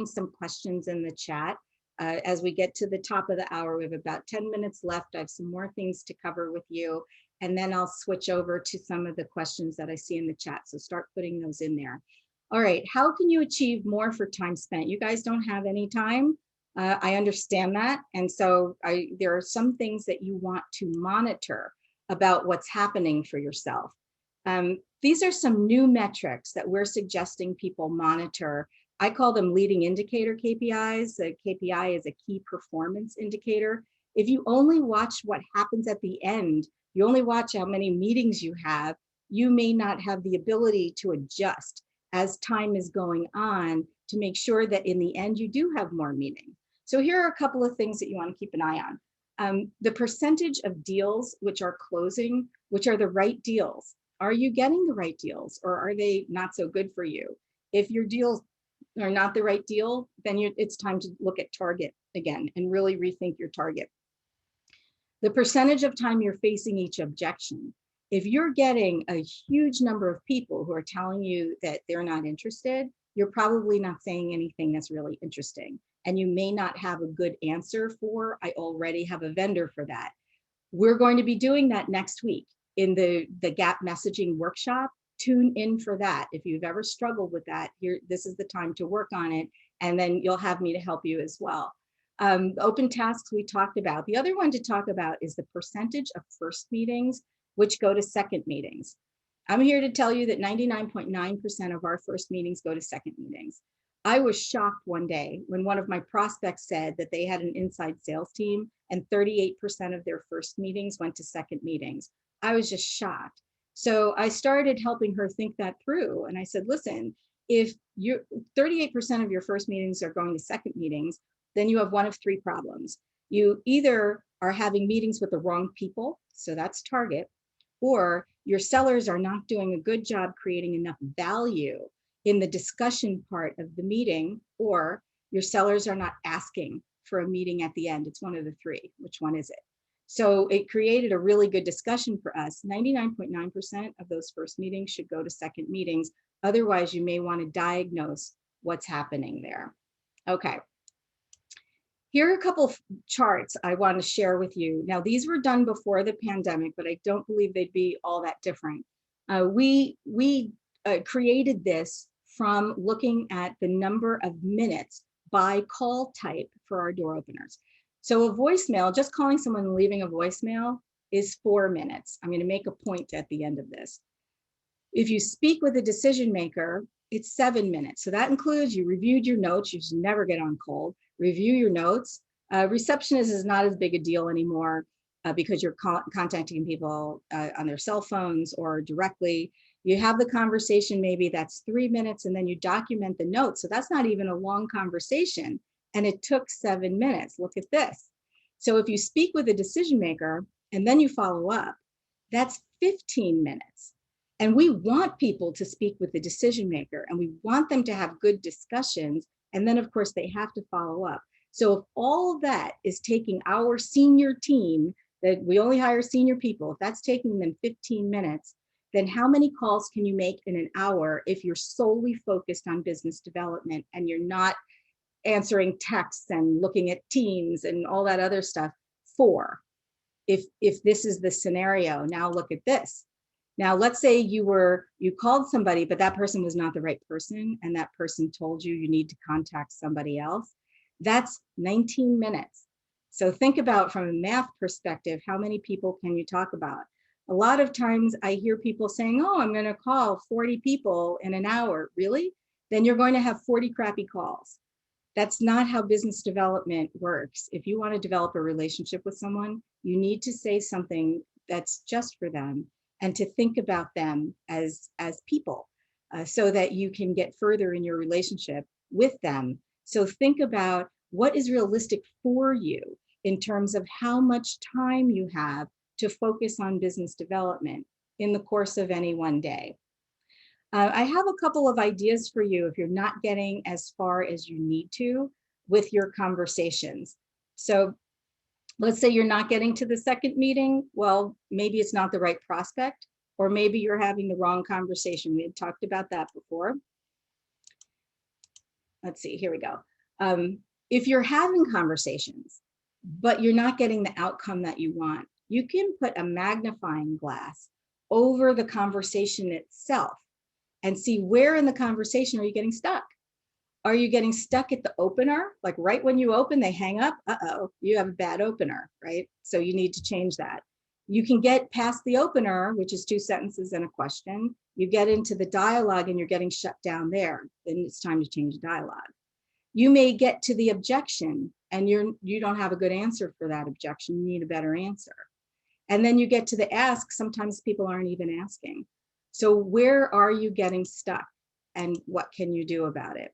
some questions in the chat. As we get to the top of the hour, we have about 10 minutes left. I have some more things to cover with you, and then I'll switch over to some of the questions that I see in the chat. So start putting those in there. All right, how can you achieve more for time spent? You guys don't have any time. I understand that. And so there are some things that you want to monitor about what's happening for yourself. These are some new metrics that we're suggesting people monitor. I call them leading indicator KPIs. The KPI is a key performance indicator. If you only watch what happens at the end, you only watch how many meetings you have, you may not have the ability to adjust as time is going on to make sure that in the end you do have more meetings. So here are a couple of things that you want to keep an eye on. The percentage of deals which are closing, which are the right deals. Are you getting the right deals, or are they not so good for you? If your deals are not the right deal, then it's time to look at target again and really rethink your target. The percentage of time you're facing each objection. If you're getting a huge number of people who are telling you that they're not interested, you're probably not saying anything that's really interesting. And you may not have a good answer for, I already have a vendor for that. We're going to be doing that next week in the gap messaging workshop. Tune in for that. If you've ever struggled with that, this is the time to work on it, and then you'll have me to help you as well. Open tasks we talked about. The other one to talk about is the percentage of first meetings which go to second meetings. I'm here to tell you that 99.9% of our first meetings go to second meetings. I was shocked one day when one of my prospects said that they had an inside sales team and 38% of their first meetings went to second meetings. I was just shocked. So I started helping her think that through. And I said, listen, if 38% of your first meetings are going to second meetings, then you have one of three problems. You either are having meetings with the wrong people, so that's target, or your sellers are not doing a good job creating enough value in the discussion part of the meeting, or your sellers are not asking for a meeting at the end. It's one of the three. Which one is it? So it created a really good discussion for us. 99.9% of those first meetings should go to second meetings. Otherwise, you may want to diagnose what's happening there. Okay. Here are a couple of charts I want to share with you. Now, these were done before the pandemic, but I don't believe they'd be all that different. We created this from looking at the number of minutes by call type for our door openers. So a voicemail, just calling someone and leaving a voicemail, is 4 minutes. I'm going to make a point at the end of this. If you speak with a decision maker, it's 7 minutes. So that includes you reviewed your notes. You should never get on cold. Review your notes. Receptionist is not as big a deal anymore because you're contacting people on their cell phones or directly. You have the conversation, maybe that's 3 minutes, and then you document the notes. So that's not even a long conversation. And it took 7 minutes. Look at this. So if you speak with a decision maker and then you follow up, that's 15 minutes. And we want people to speak with the decision maker, and we want them to have good discussions. And then, of course, they have to follow up. So if all of that is taking our senior team, that we only hire senior people, if that's taking them 15 minutes, then how many calls can you make in an hour if you're solely focused on business development and you're not answering texts and looking at Teams and all that other stuff? 4. If this is the scenario, now look at this. Now, let's say you called somebody, but that person was not the right person, and that person told you you need to contact somebody else. That's 19 minutes. So think about, from a math perspective, how many people can you talk about? A lot of times I hear people saying, oh, I'm going to call 40 people in an hour. Really? Then you're going to have 40 crappy calls. That's not how business development works. If you want to develop a relationship with someone, you need to say something that's just for them and to think about them as people so that you can get further in your relationship with them. So think about what is realistic for you in terms of how much time you have to focus on business development in the course of any one day. I have a couple of ideas for you if you're not getting as far as you need to with your conversations. So let's say you're not getting to the second meeting. Well, maybe it's not the right prospect, or maybe you're having the wrong conversation. We had talked about that before. Let's see, here we go. If you're having conversations, but you're not getting the outcome that you want, you can put a magnifying glass over the conversation itself and see where in the conversation are you getting stuck. Are you getting stuck at the opener? Like right when you open, they hang up. Uh-oh, you have a bad opener, right? So you need to change that. You can get past the opener, which is 2 sentences and a question. You get into the dialogue and you're getting shut down there. Then it's time to change the dialogue. You may get to the objection and you don't have a good answer for that objection. You need a better answer. And then you get to the ask. Sometimes people aren't even asking. So where are you getting stuck and what can you do about it?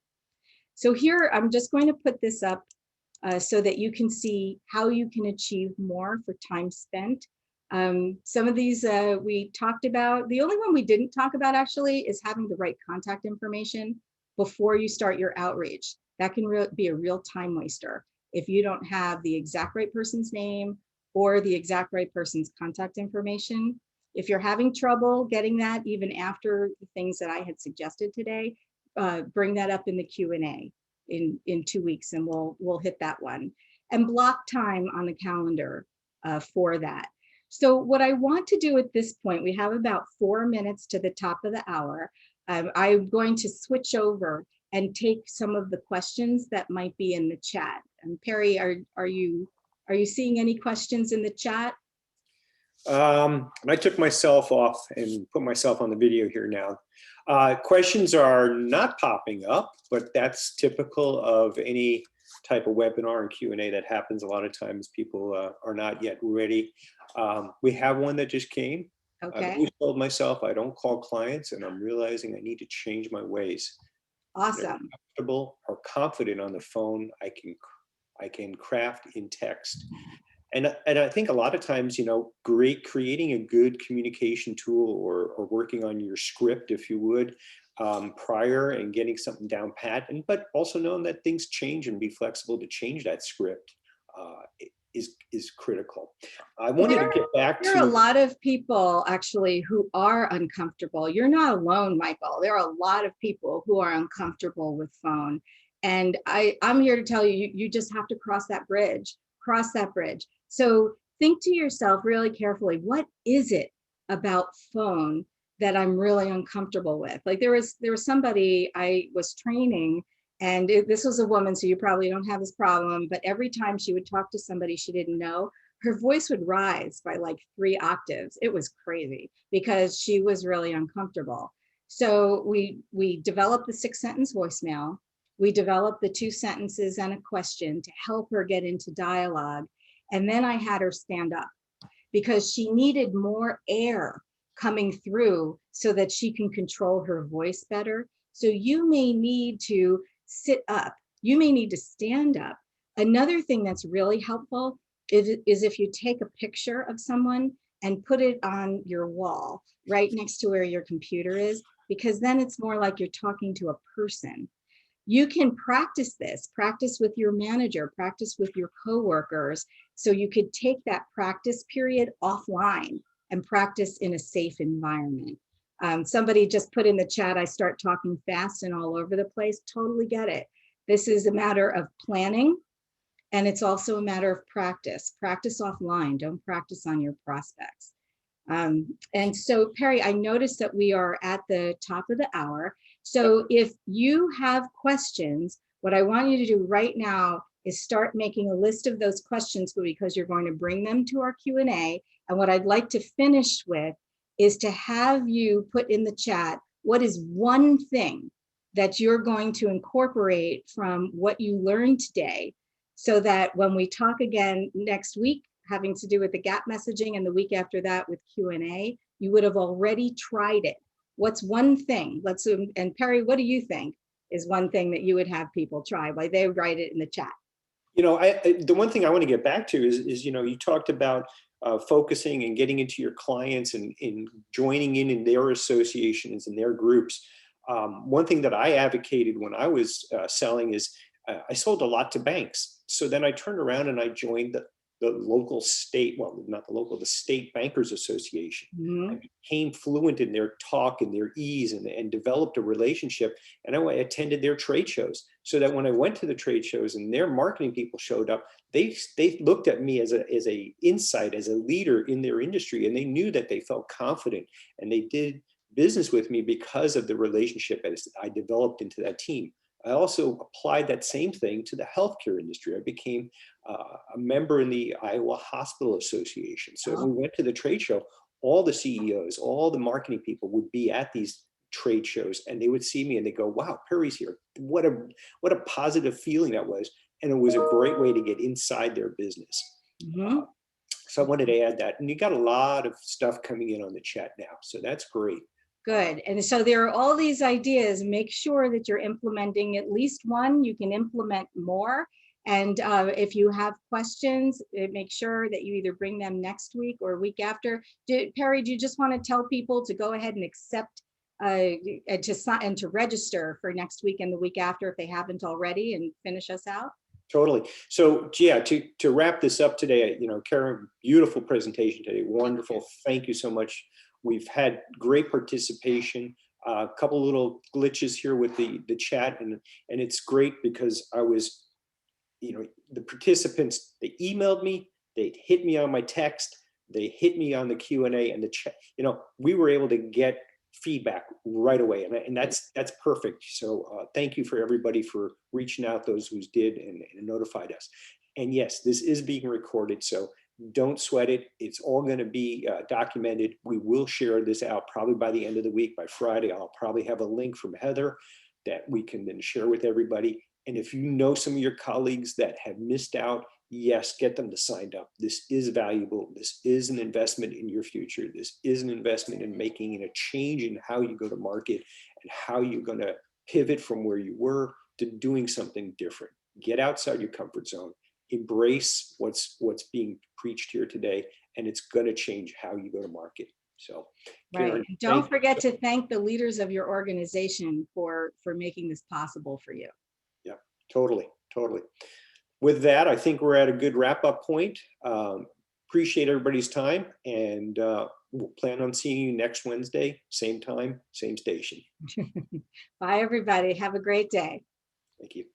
So here, I'm just going to put this up so that you can see how you can achieve more for time spent. Some of these we talked about. The only one we didn't talk about actually is having the right contact information before you start your outreach. That can be a real time waster if you don't have the exact right person's name or the exact right person's contact information. If you're having trouble getting that, even after the things that I had suggested today, bring that up in the Q&A in 2 weeks, and we'll hit that one. And block time on the calendar for that. So what I want to do at this point, we have about 4 minutes to the top of the hour. I'm going to switch over and take some of the questions that might be in the chat. And Perry, are you seeing any questions in the chat? I took myself off and put myself on the video here now. Questions are not popping up, but that's typical of any type of webinar and Q&A that happens. A lot of times people are not yet ready. We have one that just came. Okay. I've always told myself I don't call clients, and I'm realizing I need to change my ways. Awesome. Comfortable or confident on the phone, I can craft in text. And I think a lot of times, creating a good communication tool or working on your script, if you would, prior, and getting something down pat, but also knowing that things change and be flexible to change that script is critical. I wanted to get back to— There are a lot of people actually who are uncomfortable. You're not alone, Michael. There are a lot of people who are uncomfortable with phone. And I'm here to tell you, you just have to cross that bridge. So think to yourself really carefully, what is it about phone that I'm really uncomfortable with? Like there was somebody I was training, and this was a woman, so you probably don't have this problem, but every time she would talk to somebody she didn't know, her voice would rise by like 3 octaves. It was crazy because she was really uncomfortable. So we developed the 6-sentence voicemail. We developed the 2 sentences and a question to help her get into dialogue. And then I had her stand up because she needed more air coming through so that she can control her voice better. So you may need to sit up, you may need to stand up. Another thing that's really helpful is if you take a picture of someone and put it on your wall right next to where your computer is, because then it's more like you're talking to a person. You can practice this, practice with your manager, practice with your coworkers. So you could take that practice period offline and practice in a safe environment. Somebody just put in the chat, I start talking fast and all over the place. Totally get it. This is a matter of planning, and it's also a matter of practice. Practice offline, don't practice on your prospects. And so, Perry, I noticed that we are at the top of the hour. So if you have questions, what I want you to do right now is start making a list of those questions because you're going to bring them to our Q&A. And what I'd like to finish with is to have you put in the chat, what is one thing that you're going to incorporate from what you learned today, so that when we talk again next week, having to do with the gap messaging, and the week after that with Q&A, you would have already tried it. What's one thing? And Perry, what do you think is one thing that you would have people try? Why they write it in the chat. The one thing I want to get back to is you talked about focusing and getting into your clients and joining in their associations and their groups. One thing that I advocated when I was selling is I sold a lot to banks. So then I turned around and I joined the local state, well, not the local, the state bankers association. Mm-hmm. I became fluent in their talk and their ease and developed a relationship. And I attended their trade shows, so that when I went to the trade shows and their marketing people showed up, they looked at me as a insight, as a leader in their industry, and they knew that they felt confident, and they did business with me because of the relationship as I developed into that team. I also applied that same thing to the healthcare industry. I became a member in the Iowa Hospital Association. So when we went to the trade show, all the CEOs, all the marketing people would be at these trade shows, and they would see me and they go, wow, Perry's here. What a positive feeling that was. And it was a great way to get inside their business. Mm-hmm. So I wanted to add that. And you got a lot of stuff coming in on the chat now. So that's great. Good. And so there are all these ideas. Make sure that you're implementing at least one. You can implement more. And if you have questions, make sure that you either bring them next week or week after. Perry, do you just want to tell people to go ahead and accept and to register for next week and the week after if they haven't already, and finish us out? Totally. So yeah, to wrap this up today, Caryn, beautiful presentation today. Wonderful. Thank you so much. We've had great participation. A couple little glitches here with the chat, and it's great because I was, the participants, they emailed me, they hit me on my text, they hit me on the Q&A and the chat. We were able to get feedback right away, and that's perfect. So thank you for everybody for reaching out, those who did and notified us. And yes, this is being recorded, so don't sweat it. It's all going to be documented. We will share this out probably by the end of the week. By Friday, I'll probably have a link from Heather that we can then share with everybody. And if you know some of your colleagues that have missed out, yes, get them to sign up. This is valuable. This is an investment in your future. This is an investment in making a change in how you go to market and how you're going to pivot from where you were to doing something different. Get outside your comfort zone. Embrace what's being preached here today, and it's going to change how you go to market. So, right. Caryn, And don't forget to thank the leaders of your organization for making this possible for you. Yeah, totally. With that, I think we're at a good wrap-up point. Appreciate everybody's time, and we'll plan on seeing you next Wednesday, same time, same station. Bye, everybody. Have a great day. Thank you.